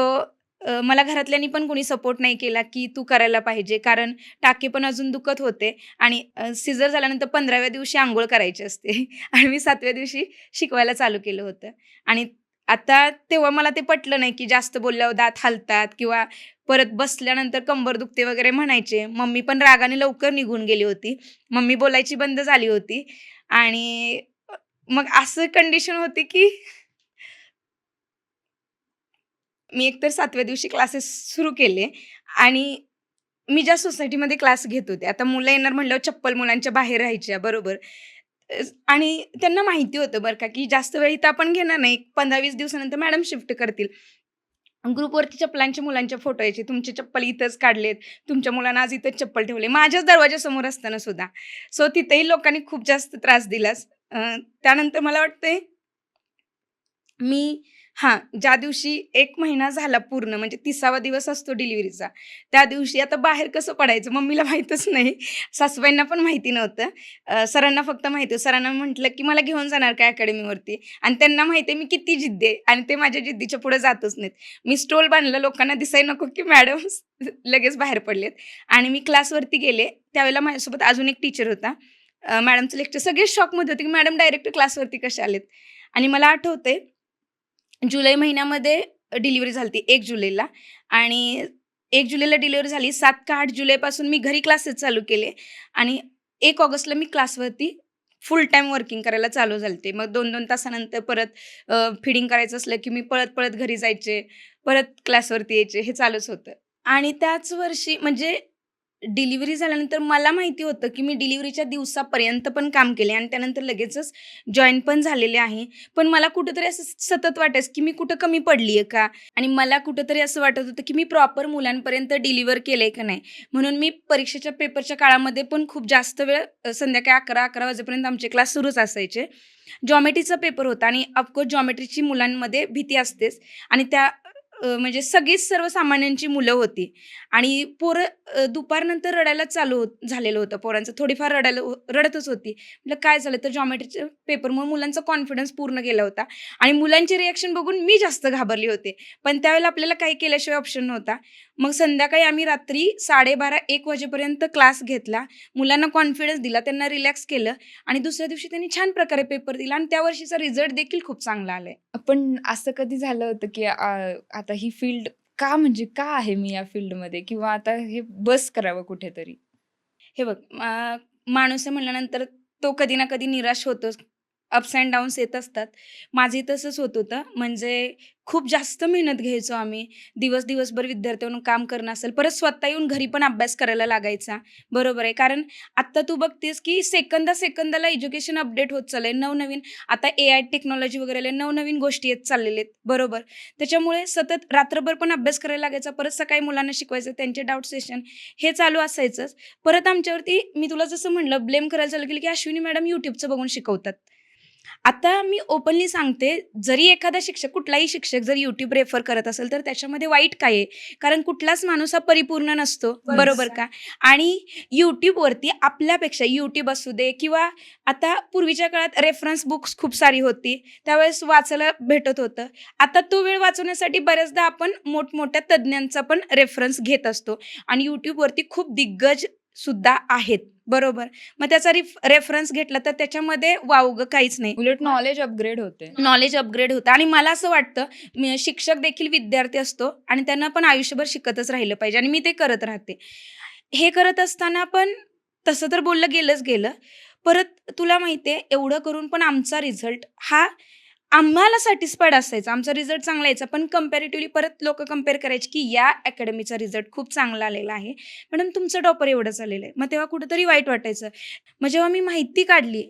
मला घरातल्यांनी पण कोणी सपोर्ट नाही केला, की तू करायला पाहिजे. कारण टाके पण अजून दुखत होते आणि सिझर झाल्यानंतर 15व्या दिवशी अंघोळ करायची असते आणि मी 7व्या दिवशी शिकवायला चालू केलं होतं. आणि आता तेव्हा मला ते पटलं नाही, की जास्त बोलल्यावर दात हालतात किंवा परत बसल्यानंतर कंबर दुखते वगैरे म्हणायचे. मम्मी पण रागाने लवकर निघून गेली होती. मम्मी बोलायची बंद झाली होती आणि मग असं कंडिशन होती, की मी एकतर 7व्या दिवशी क्लासेस सुरू केले आणि मी ज्या सोसायटीमध्ये क्लास घेत होते, आता मुलं येणार म्हटल्यावर चप्पल मुलांच्या बाहेर राहायच्या, बरोबर. आणि त्यांना माहिती होतं बरं का, की जास्त वेळ इथं आपण घेणार नाही. 15-20 दिवसानंतर मॅडम शिफ्ट करतील. ग्रुपवरती चप्पलांच्या मुलांचे फोटो यायचे. तुमचे चप्पल इथंच काढलेत, तुमच्या मुलांना आज इथंच चप्पल ठेवले. माझ्याच दरवाजासमोर असताना सुद्धा. सो तिथेही लोकांनी खूप जास्त त्रास दिलाच. त्यानंतर मला वाटतंय मी हां, ज्या दिवशी 1 महिना झाला पूर्ण म्हणजे 30वा दिवस असतो डिलिव्हरीचा, त्या दिवशी आता बाहेर कसं पडायचं मम्मीला माहीतच नाही. सासूबाईंना पण माहिती नव्हतं. सरांना फक्त माहिती होतं. सरांना म्हटलं, की "मला घेऊन जाणार का अकॅडमीवरती?" आणि त्यांना माहिती आहे मी किती जिद्दी आहे आणि ते माझ्या जिद्दीच्या पुढे जातच नाहीत. मी स्टॉल बांधलं लोकांना दिसायला नको, की मॅडम लगेच बाहेर पडलेत आणि मी क्लासवरती गेले. त्यावेळेला माझ्यासोबत अजून एक टीचर होता. मॅडमचं लेक्चर सगळेच शॉकमध्ये होते, की मॅडम डायरेक्ट क्लासवरती कशा आलेत? आणि मला आठवतंय जुलै महिन्यामध्ये डिलिव्हरी झाली होती 1 जुलैला आणि 1 जुलैला डिलिव्हरी झाली. 7 का 8 जुलैपासून मी घरी क्लासेस चालू केले आणि 1 ऑगस्टला मी क्लासवरती फुल टाईम वर्किंग करायला चालू झाले. मग 2-2 तासानंतर परत फीडिंग करायचं असलं, की मी पळत-पळत घरी जायचे, परत क्लासवरती यायचे. हे चालूच होतं. आणि त्याच वर्षी म्हणजे डिलिव्हरी झाल्यानंतर मला माहिती होतं, की मी डिलिव्हरीच्या दिवसापर्यंत पण काम केले आणि त्यानंतर लगेचच जॉइन पण झालेले आहे. पण मला कुठेतरी असं सतत वाटायचं, की मी कुठं कमी पडली आहे का? आणि मला कुठेतरी असं वाटत होतं, की मी प्रॉपर मुलांपर्यंत डिलिव्हर केलंय का नाही? म्हणून मी परीक्षेच्या पेपरच्या काळामध्ये पण खूप जास्त वेळ संध्याकाळी 11-11 वाजेपर्यंत आमचे क्लास सुरूच असायचे. जॉमेट्रीचा पेपर होता आणि ऑफकोर्स जॉमेट्रीची मुलांमध्ये भीती असतेच आणि त्या म्हणजे सगळीच सर्वसामान्यांची मुलं होती आणि पोरं दुपारनंतर रडायला चालू झालेलं होतं पोरांचं. थोडीफार रडतच होती. म्हटलं काय झालं? तर जॉमेट्रीच्या पेपरमुळे मुलांचा कॉन्फिडन्स पूर्ण गेला होता आणि मुलांची रिएक्शन बघून मी जास्त घाबरली होते. पण त्यावेळेला आपल्याला काही केल्याशिवाय ऑप्शन नव्हता. मग संध्याकाळी आम्ही रात्री 12:30-1 वाजेपर्यंत क्लास घेतला. मुलांना कॉन्फिडन्स दिला, त्यांना रिलॅक्स केलं आणि दुसऱ्या दिवशी त्यांनी छान प्रकारे पेपर दिला आणि त्या वर्षीचा रिझल्ट देखील खूप चांगला आलाय. पण असं कधी झालं होतं, की आता ही फील्ड का म्हणजे का आहे मी या फील्डमध्ये किंवा आता हे बस करावं कुठेतरी? हे बघ माणूस आहे म्हटल्यानंतर तो कधी ना कधी निराश होतोच. अप्स अँड डाउन्स येत असतात. माझंही तसंच होत होतं. म्हणजे खूप जास्त मेहनत घ्यायचो आम्ही. दिवसभर विद्यार्थ्यांना काम करणं असेल, परत स्वतः येऊन घरी पण अभ्यास करायला लागायचा. बरोबर आहे. कारण आत्ता तू बघतेस, की सेकंदाला एज्युकेशन अपडेट होत चाललंय. नवनवीन आता एआय टेक्नॉलॉजी वगैरे आल्या, नवनवीन गोष्टी येत चाललेल्या आहेत. बरोबर. त्याच्यामुळे सतत रात्रभर पण अभ्यास करायला लागायचा. परत सकाळी मुलांना शिकवायचं, त्यांचे डाउट सेशन हे चालू असायचंच. परत आमच्यावरती मी तुला जसं म्हणलं ब्लेम करायला चालू केलं, की अश्विनी मॅडम YouTubeचं बघून शिकवतात. आता मी ओपनली सांगते, जरी एखादा शिक्षक, कुठलाही शिक्षक जर YouTube रेफर करत असेल, तर त्याच्यामध्ये वाईट काय आहे? कारण कुठलाच माणूस हा परिपूर्ण नसतो, बरोबर का? आणि YouTubeवरती आपल्यापेक्षा YouTube असू दे किंवा आता पूर्वीच्या काळात रेफरन्स बुक्स खूप सारी होती, त्यावेळेस वाचायला भेटत होतं. आता तो वेळ वाचवण्यासाठी बऱ्याचदा आपण मोठमोठ्या तज्ञांचा पण रेफरन्स घेत असतो आणि YouTubeवरती खूप दिग्गज सुद्धा आहेत, बरोबर. मग त्याचा रेफरन्स घेतला तर त्याच्यामध्ये वावगं काहीच नाही. उलट नॉलेज अपग्रेड होते. नॉलेज अपग्रेड होतं आणि मला असं वाटतं शिक्षक देखील विद्यार्थी असतो आणि त्यांना पण आयुष्यभर शिकतच राहिलं पाहिजे आणि मी ते करत राहते. हे करत असताना पण तसं तर बोललं गेलंच गेलं. परत तुला माहिती आहे एवढं करून पण आमचा रिझल्ट हा आम्हाला सॅटिस्फाईड असायचा. आमचा रिझल्ट चांगला यायचा. पण कंपॅरेटिव्हली परत लोकं कंपेअर करायचे, की या अकॅडमीचा रिझल्ट खूप चांगला आलेला आहे. मॅडम तुमचं टॉपर एवढंच आलेलं आहे. मग तेव्हा कुठेतरी वाईट वाटायचं. मग जेव्हा मी माहिती काढली,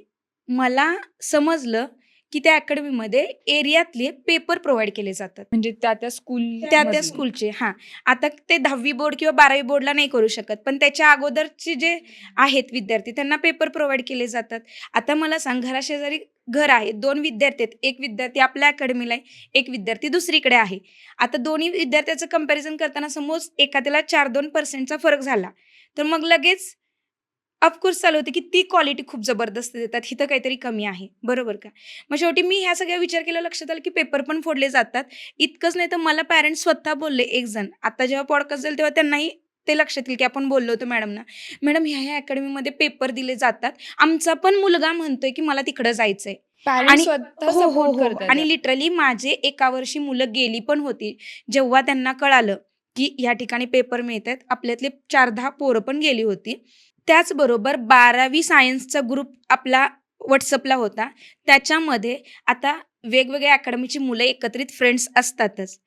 मला समजलं, की त्या अकॅडमीमध्ये एरियातले पेपर प्रोव्हाइड केले जातात. म्हणजे त्या स्कूल त्या स्कूलचे. हां, आता ते 10वी बोर्ड किंवा 12वी बोर्डला नाही करू शकत, पण त्याच्या अगोदरचे जे आहेत विद्यार्थी त्यांना पेपर प्रोव्हाइड केले जातात. आता मला सांग, घराशेजारी घर आहे, 2 विद्यार्थी आहेत. एक विद्यार्थी आपल्या अकॅडमीला आहे, एक विद्यार्थी दुसरीकडे आहे. आता दोन्ही विद्यार्थ्याचं कंपॅरिझन करताना समज एखाद्याला 4-2% फरक झाला, तर मग लगेच ऑफकोर्स चालू होते, की ती क्वालिटी खूप जबरदस्त देतात, इथं काहीतरी कमी आहे, बरोबर का? मग शेवटी मी ह्या सगळ्या विचार केला, लक्षात आलं, की पेपर पण फोडले जातात. इतकंच नाही तर मला पॅरेंट्स स्वतः बोलले एक जण. आता जेव्हा पॉडकास्ट जाईल तेव्हा त्यांनाही ते लक्षात येईल, की आपण बोललो होतो मॅडमना. मॅडम ह्या अकॅडमीमध्ये पेपर दिले जातात. आमचा पण मुलगा म्हणतोय, की मला तिकडं जायचंय. पॅरेंट्स आणि स्वतः हो, हो, सपोर्ट हो. करतात. आणि लिटरली माझे एका वर्षी मुलं गेली पण होती. जेव्हा त्यांना कळालं, की या ठिकाणी पेपर मिळतायत, आपल्यातले 4-10 पोरं पण गेली होती. त्याचबरोबर 12वी सायन्सचा ग्रुप आपला WhatsAppला होता. त्याच्यामध्ये आता वेगवेगळ्या अकॅडमीची मुलं एकत्रित फ्रेंड्स असतातच.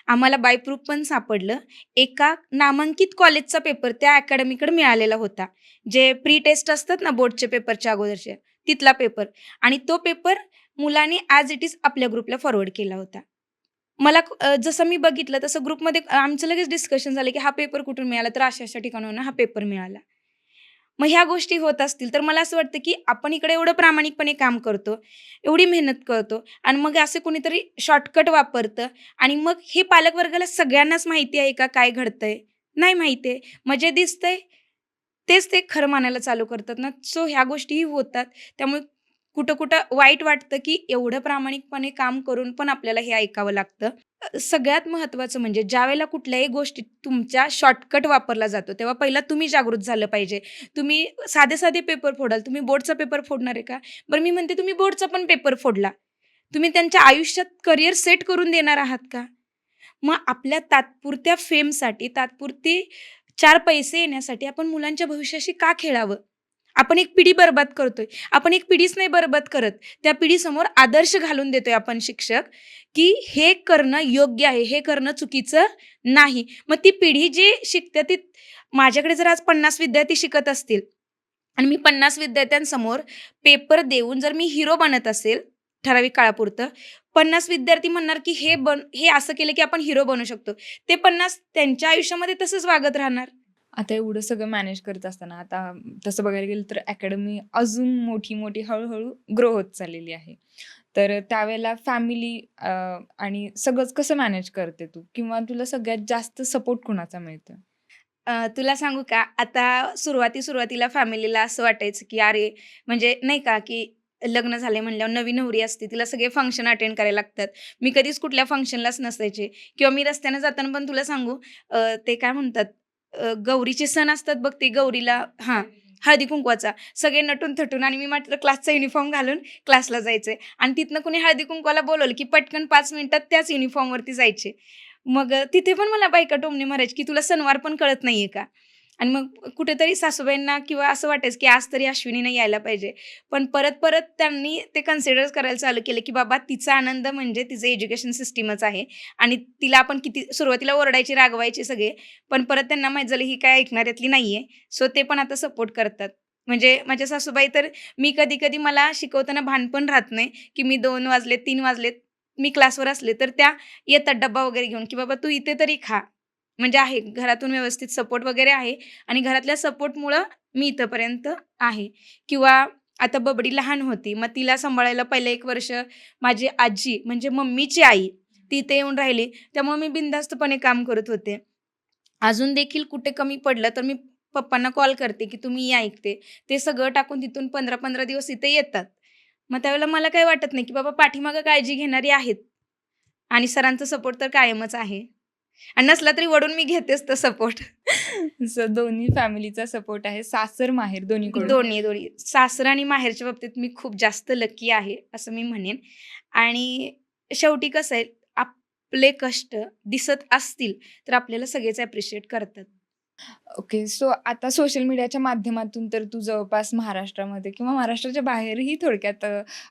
आम्हाला बाय प्रूफ पण सापडलं. एका नामांकित कॉलेजचा पेपर त्या अकॅडमीकडे मिळालेला होता. जे प्री टेस्ट असतात ना बोर्डचे पेपरच्या अगोदरचे, तिथला पेपर. आणि तो पेपर मुलांनी ॲज इट इज आपल्या ग्रुपला फॉरवर्ड केला होता. मला जसं मी बघितलं तसं ग्रुपमध्ये आमचं लगेच डिस्कशन झालं, की हा पेपर कुठून मिळाला? तर अशा-अशा ठिकाणाहून हा पेपर मिळाला. मग ह्या गोष्टी होत असतील तर मला असं वाटतं, की आपण इकडे एवढं प्रामाणिकपणे काम करतो, एवढी मेहनत करतो आणि मग असं कोणीतरी शॉर्टकट वापरतं आणि मग हे पालकवर्गाला सगळ्यांनाच माहिती आहे का काय घडतंय? नाही माहिती आहे. मग जे दिसतंय तेच ते खरं मानायला चालू करतात ना. सो ह्या गोष्टीही होतात. त्यामुळे कुठं-कुठं वाईट वाटतं, की एवढं प्रामाणिकपणे काम करून पण आपल्याला हे ऐकावं लागतं. सगळ्यात महत्त्वाचं म्हणजे ज्यावेळेला कुठल्याही गोष्टीत तुमच्या शॉर्टकट वापरला जातो, तेव्हा पहिला तुम्ही जागृत झालं पाहिजे. तुम्ही साधे-साधे पेपर फोडाल. तुम्ही बोर्डचा पेपर फोडणार आहे का? बरं मी म्हणते तुम्ही बोर्डचा पण पेपर फोडला. तुम्ही त्यांच्या आयुष्यात करिअर सेट करून देणार आहात का? मग आपल्या तात्पुरत्या फेमसाठी, तात्पुरती 4 पैसे येण्यासाठी आपण मुलांच्या भविष्याशी का खेळावं? आपण एक पिढी बरबाद करतोय. आपण एक पिढीच नाही बरबाद करत. त्या पिढीसमोर आदर्श घालून देतोय आपण शिक्षक, की हे करणं योग्य आहे, हे करणं चुकीचं नाही. मग ती पिढी जी शिकते ती माझ्याकडे जर आज 50 विद्यार्थी शिकत असतील आणि मी 50 विद्यार्थ्यांसमोर पेपर देऊन जर मी हिरो बनत असेल, ठराविक काळापुरतं, 50 विद्यार्थी म्हणणार, की हे असं केलं, की आपण हिरो बनू शकतो. ते 50 त्यांच्या आयुष्यामध्ये तसंच वागत राहणार. आता एवढं सगळं मॅनेज करत असताना आता तसं बघायला गेलं तर अकॅडमी अजून मोठी हळूहळू ग्रो होत चाललेली आहे. तर त्यावेळेला फॅमिली आणि सगळंच कसं मॅनेज करते तू? किंवा तुला सगळ्यात जास्त सपोर्ट कुणाचा मिळतो? तुला सांगू का, आता सुरुवातीला फॅमिलीला असं वाटायचं, की अरे, म्हणजे नाही का, की लग्न झाले म्हणल्यावर नवी नवरी असते, तिला सगळे फंक्शन अटेंड करायला लागतात. मी कधीच कुठल्या फंक्शनलाच नसायचे किंवा मी रस्त्याने जाताना पण तुला सांगू, ते काय म्हणतात, गौरीचे सण असतात बघ, ते गौरीला हां, हळदी-कुंकवाचा. सगळे नटून-थटून आणि मी मात्र क्लासचा युनिफॉर्म घालून क्लासला जायचे आणि तिथनं कुणी हळदी-कुंकवाला बोलवलं, की पटकन 5 मिनिटात त्याच युनिफॉर्मवरती जायचे. मग तिथे पण मला बायका टोमणे मारायची, की तुला सणवार पण कळत नाहीये का? आणि मग कुठेतरी सासूबाईंना किंवा असं वाटायचं, की आज तरी अश्विनीनं यायला पाहिजे. पण परत-परत त्यांनी ते कन्सिडर करायला चालू केलं, की बाबा तिचा आनंद म्हणजे तिचं एज्युकेशन सिस्टमच आहे आणि तिला आपण किती सुरुवातीला ओरडायची, रागवायचे सगळे. पण परत त्यांना माहीत झालं ही काय ऐकणाऱ्यातली नाहीये. सो ते पण आता सपोर्ट करतात. म्हणजे माझ्या सासूबाई तर मी कधी-कधी मला शिकवताना भान पण राहत नाही, की मी 2 वाजलेत, 3 वाजलेत, मी क्लासवर असले, तर त्या येतात डब्बा वगैरे घेऊन, की "बाबा तू इथे तरी खा." म्हणजे आहे घरातून व्यवस्थित सपोर्ट वगैरे आहे आणि घरातल्या सपोर्टमुळं मी इथपर्यंत आहे. किंवा आता बबडी लहान होती, मग तिला सांभाळायला पहिलं 1 वर्ष माझी आजी म्हणजे मम्मीची आई, ती इथे येऊन राहिली. त्यामुळे मी बिनधास्तपणे काम करत होते. अजून देखील कुठे कमी पडलं, तर मी पप्पांना कॉल करते, की तुम्ही या इथे. ते सगळं टाकून तिथून 15-15 दिवस इथे येतात. मग त्यावेळेला मला काही वाटत नाही, की बाबा पाठीमागं काळजी घेणारी आहेत आणि सरांचा सपोर्ट तर कायमच आहे. आणि नसला तरी वळून मी घेतेच तो सपोर्ट. सो दोन्ही फॅमिलीचा सपोर्ट आहे. सासर-माहेर दोन्हीकडून. दोन्ही. सासर आणि माहेरच्या बाबतीत मी खूप जास्त लकी आहे, असं मी म्हणेन. आणि शेवटी कसं आहे, आपले कष्ट दिसत असतील, तर आपल्याला सगळेच ॲप्रिशिएट करतात. ओके. सो आता सोशल मीडियाच्या माध्यमातून तर तू जवळपास महाराष्ट्रामध्ये किंवा महाराष्ट्राच्या बाहेरही थोडक्यात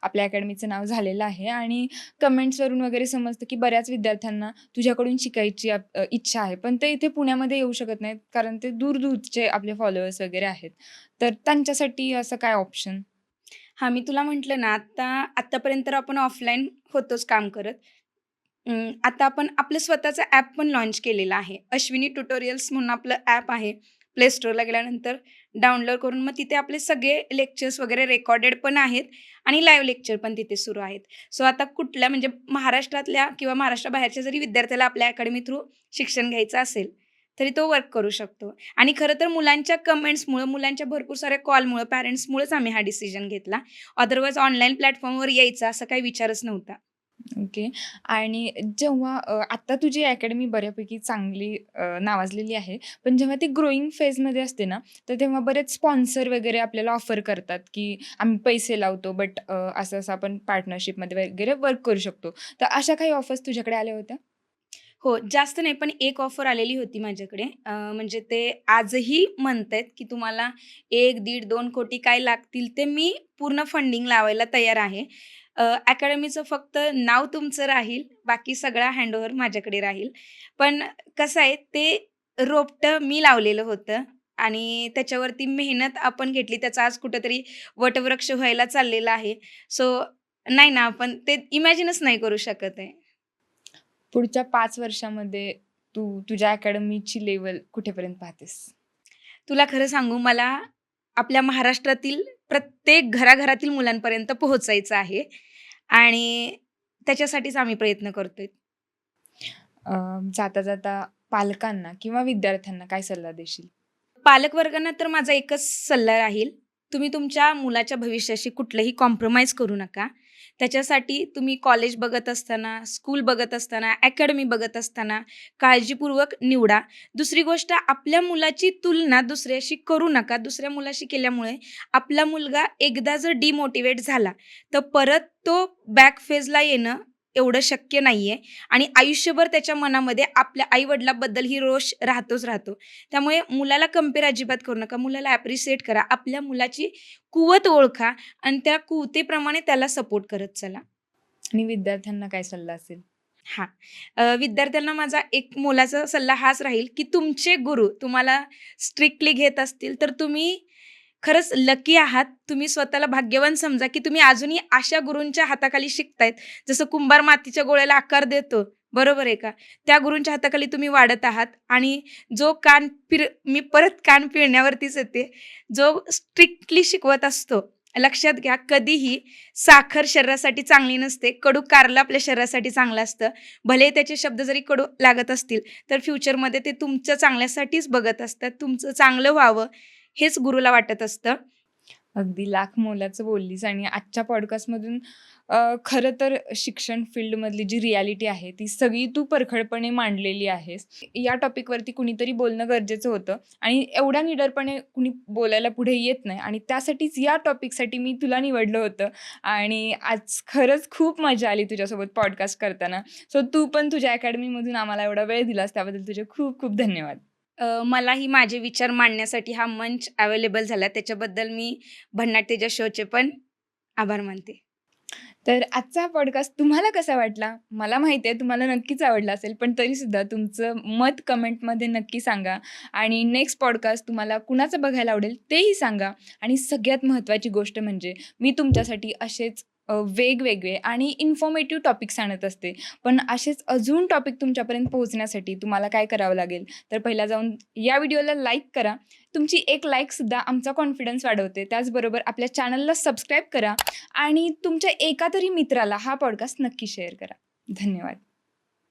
आपल्या अकॅडमीचं नाव झालेलं आहे आणि कमेंट्सवरून वगैरे समजतं, की बऱ्याच विद्यार्थ्यांना तुझ्याकडून शिकायची इच्छा आहे. पण ते इथे पुण्यामध्ये येऊ शकत नाहीत, कारण ते दूर-दूरचे आपले फॉलोअर्स वगैरे आहेत. तर त्यांच्यासाठी असं काय ऑप्शन? हां, मी तुला म्हटलं ना, आत्तापर्यंत तर आपण ऑफलाईन होतोच काम करत. आता आपण आपलं स्वतःचं ॲप पण लॉन्च केलेलं आहे. अश्विनी ट्युटोरियल्स म्हणून आपलं ॲप आहे. प्ले स्टोअरला गेल्यानंतर डाउनलोड करून मग तिथे आपले सगळे लेक्चर्स वगैरे रेकॉर्डेड पण आहेत आणि लाईव्ह लेक्चर पण तिथे सुरू आहेत. सो आता कुठल्या म्हणजे महाराष्ट्रातल्या किंवा महाराष्ट्राबाहेरच्या जरी विद्यार्थ्याला आपल्या अकॅडमी थ्रू शिक्षण घ्यायचं असेल, तरी तो वर्क करू शकतो. आणि खरं तर मुलांच्या कमेंट्समुळं, मुलांच्या भरपूर साऱ्या कॉलमुळं, पॅरेंट्समुळंच आम्ही हा डिसिजन घेतला. अदरवाईज ऑनलाईन प्लॅटफॉर्मवर यायचा असा काही विचारच नव्हता. ओके. आणि जेव्हा आत्ता तुझी अकॅडमी बऱ्यापैकी चांगली नावाजलेली आहे. पण जेव्हा ती ग्रोइंग फेजमध्ये असते ना, तर तेव्हा बरेच स्पॉन्सर वगैरे आपल्याला ऑफर करतात, की आम्ही पैसे लावतो, बट असं-असं आपण पार्टनरशिपमध्ये वगैरे वर्क करू शकतो. तर अशा काही ऑफर्स तुझ्याकडे आल्या होत्या? हो, जास्त नाही, पण एक ऑफर आलेली होती माझ्याकडे. म्हणजे ते आजही म्हणतायत, की तुम्हाला 1, 1.5, 2 कोटी काय लागतील ते मी पूर्ण फंडिंग लावायला तयार आहे. अकॅडमीचं फक्त नाव तुमचं राहील, बाकी सगळा हँडओव्हर माझ्याकडे राहील. पण कसं आहे, ते रोपटं मी लावलेलं होतं आणि त्याच्यावरती मेहनत आपण घेतली. त्याचा आज कुठेतरी वटवृक्ष व्हायला चाललेला आहे. सो नाही ना, आपण ते इमॅजिनच नाही करू शकत आहे. पुढच्या 5 वर्षामध्ये तू तुझ्या अकॅडमीची लेव्हल कुठेपर्यंत पाहतेस? तुला खरं सांगू, मला आपल्या महाराष्ट्रातील प्रत्येक घराघरातील मुलांपर्यंत पोहोचायचं आहे आणि त्याच्यासाठीच आम्ही प्रयत्न करतोय. जाता-जाता पालकांना किंवा विद्यार्थ्यांना काय सल्ला देशील? पालकवर्गांना तर माझा एकच सल्ला राहील, तुम्ही तुमच्या मुलाच्या भविष्याशी कुठलंही कॉम्प्रोमाईज करू नका. त्याच्यासाठी तुम्ही कॉलेज बघत असताना, स्कूल बघत असताना, अकॅडमी बघत असताना काळजीपूर्वक निवडा. दुसरी गोष्ट, आपल्या मुलाची तुलना दुसऱ्याशी करू नका. दुसऱ्या मुलाशी केल्यामुळे आपला मुलगा एकदा जर डिमोटिव्हेट झाला, तर परत तो बॅक फेजला येणं एवढं शक्य नाहीये आणि आयुष्यभर त्याच्या मनामध्ये आपल्या आई-वडिलांबद्दल ही रोष राहतोच राहतो. त्यामुळे मुलाला कंपेअर अजिबात करू नका. मुलाला ॲप्रिशिएट करा. आपल्या मुलाची कुवत ओळखा आणि त्या कुवतेप्रमाणे त्याला सपोर्ट करत चला. आणि विद्यार्थ्यांना काय सल्ला असेल? हां. विद्यार्थ्यांना माझा एक मोलाचा सल्ला हाच राहील, की तुमचे गुरु तुम्हाला स्ट्रिक्टली घेत असतील, तर तुम्ही खरंच लकी आहात. तुम्ही स्वतःला भाग्यवान समजा, की तुम्ही अजूनही अशा गुरूंच्या हाताखाली शिकतायत. जसं कुंभार मातीच्या गोळ्याला आकार देतो, बरोबर आहे का? त्या गुरूंच्या हाताखाली तुम्ही वाढत आहात आणि जो मी परत कान पिळण्यावरतीच येते. जो स्ट्रिक्टली शिकवत असतो, लक्षात घ्या, कधीही साखर शरीरासाठी चांगली नसते. कडू कारलं आपल्या शरीरासाठी चांगलं असतं. भले त्याचे शब्द जरी कडू लागत असतील, तर फ्युचरमध्ये ते तुमच्या चांगल्यासाठीच बघत असतात. तुमचं चांगलं व्हावं हेच गुरुला वाटत असतं. अगदी लाख मोलाचं बोललीस आणि आजच्या पॉडकास्टमधून खरं तर शिक्षण फील्डमधली जी रियालिटी आहे ती सगळी तू परखडपणे मांडलेली आहेस. या टॉपिकवरती कुणीतरी बोलणं गरजेचं होतं आणि एवढ्या निडरपणे कुणी बोलायला पुढे येत नाही आणि त्यासाठीच या टॉपिकसाठी मी तुला निवडलं होतं आणि आज खरंच खूप मजा आली तुझ्यासोबत पॉडकास्ट करताना. सो तू पण तुझ्या अकॅडमीमधून आम्हाला एवढा वेळ दिलास त्याबद्दल तुझे खूप खूप धन्यवाद. मलाही माझे विचार मांडण्यासाठी हा मंच अवेलेबल झाला. त्याच्याबद्दल मी भन्नाट तेजा शोचे पण आभार मानते. तर आजचा हा पॉडकास्ट तुम्हाला कसा वाटला? मला माहिती आहे तुम्हाला नक्कीच आवडला असेल, पण तरीसुद्धा तुमचं मत कमेंटमध्ये नक्की सांगा आणि नेक्स्ट पॉडकास्ट तुम्हाला कुणाचं बघायला आवडेल तेही सांगा. आणि सगळ्यात महत्त्वाची गोष्ट म्हणजे मी तुमच्यासाठी असेच वेगवेगळे आणि इन्फॉर्मेटिव्ह टॉपिक्स आणत असते. पण असेच अजून टॉपिक तुमच्यापर्यंत पोहोचण्यासाठी तुम्हाला काय करावं लागेल, तर पहिला जाऊन या व्हिडिओला लाईक करा. तुमची एक लाईकसुद्धा आमचा कॉन्फिडन्स वाढवते. त्याचबरोबर आपल्या चॅनलला सबस्क्राईब करा आणि तुमच्या एका तरी मित्राला हा पॉडकास्ट नक्की शेअर करा. धन्यवाद.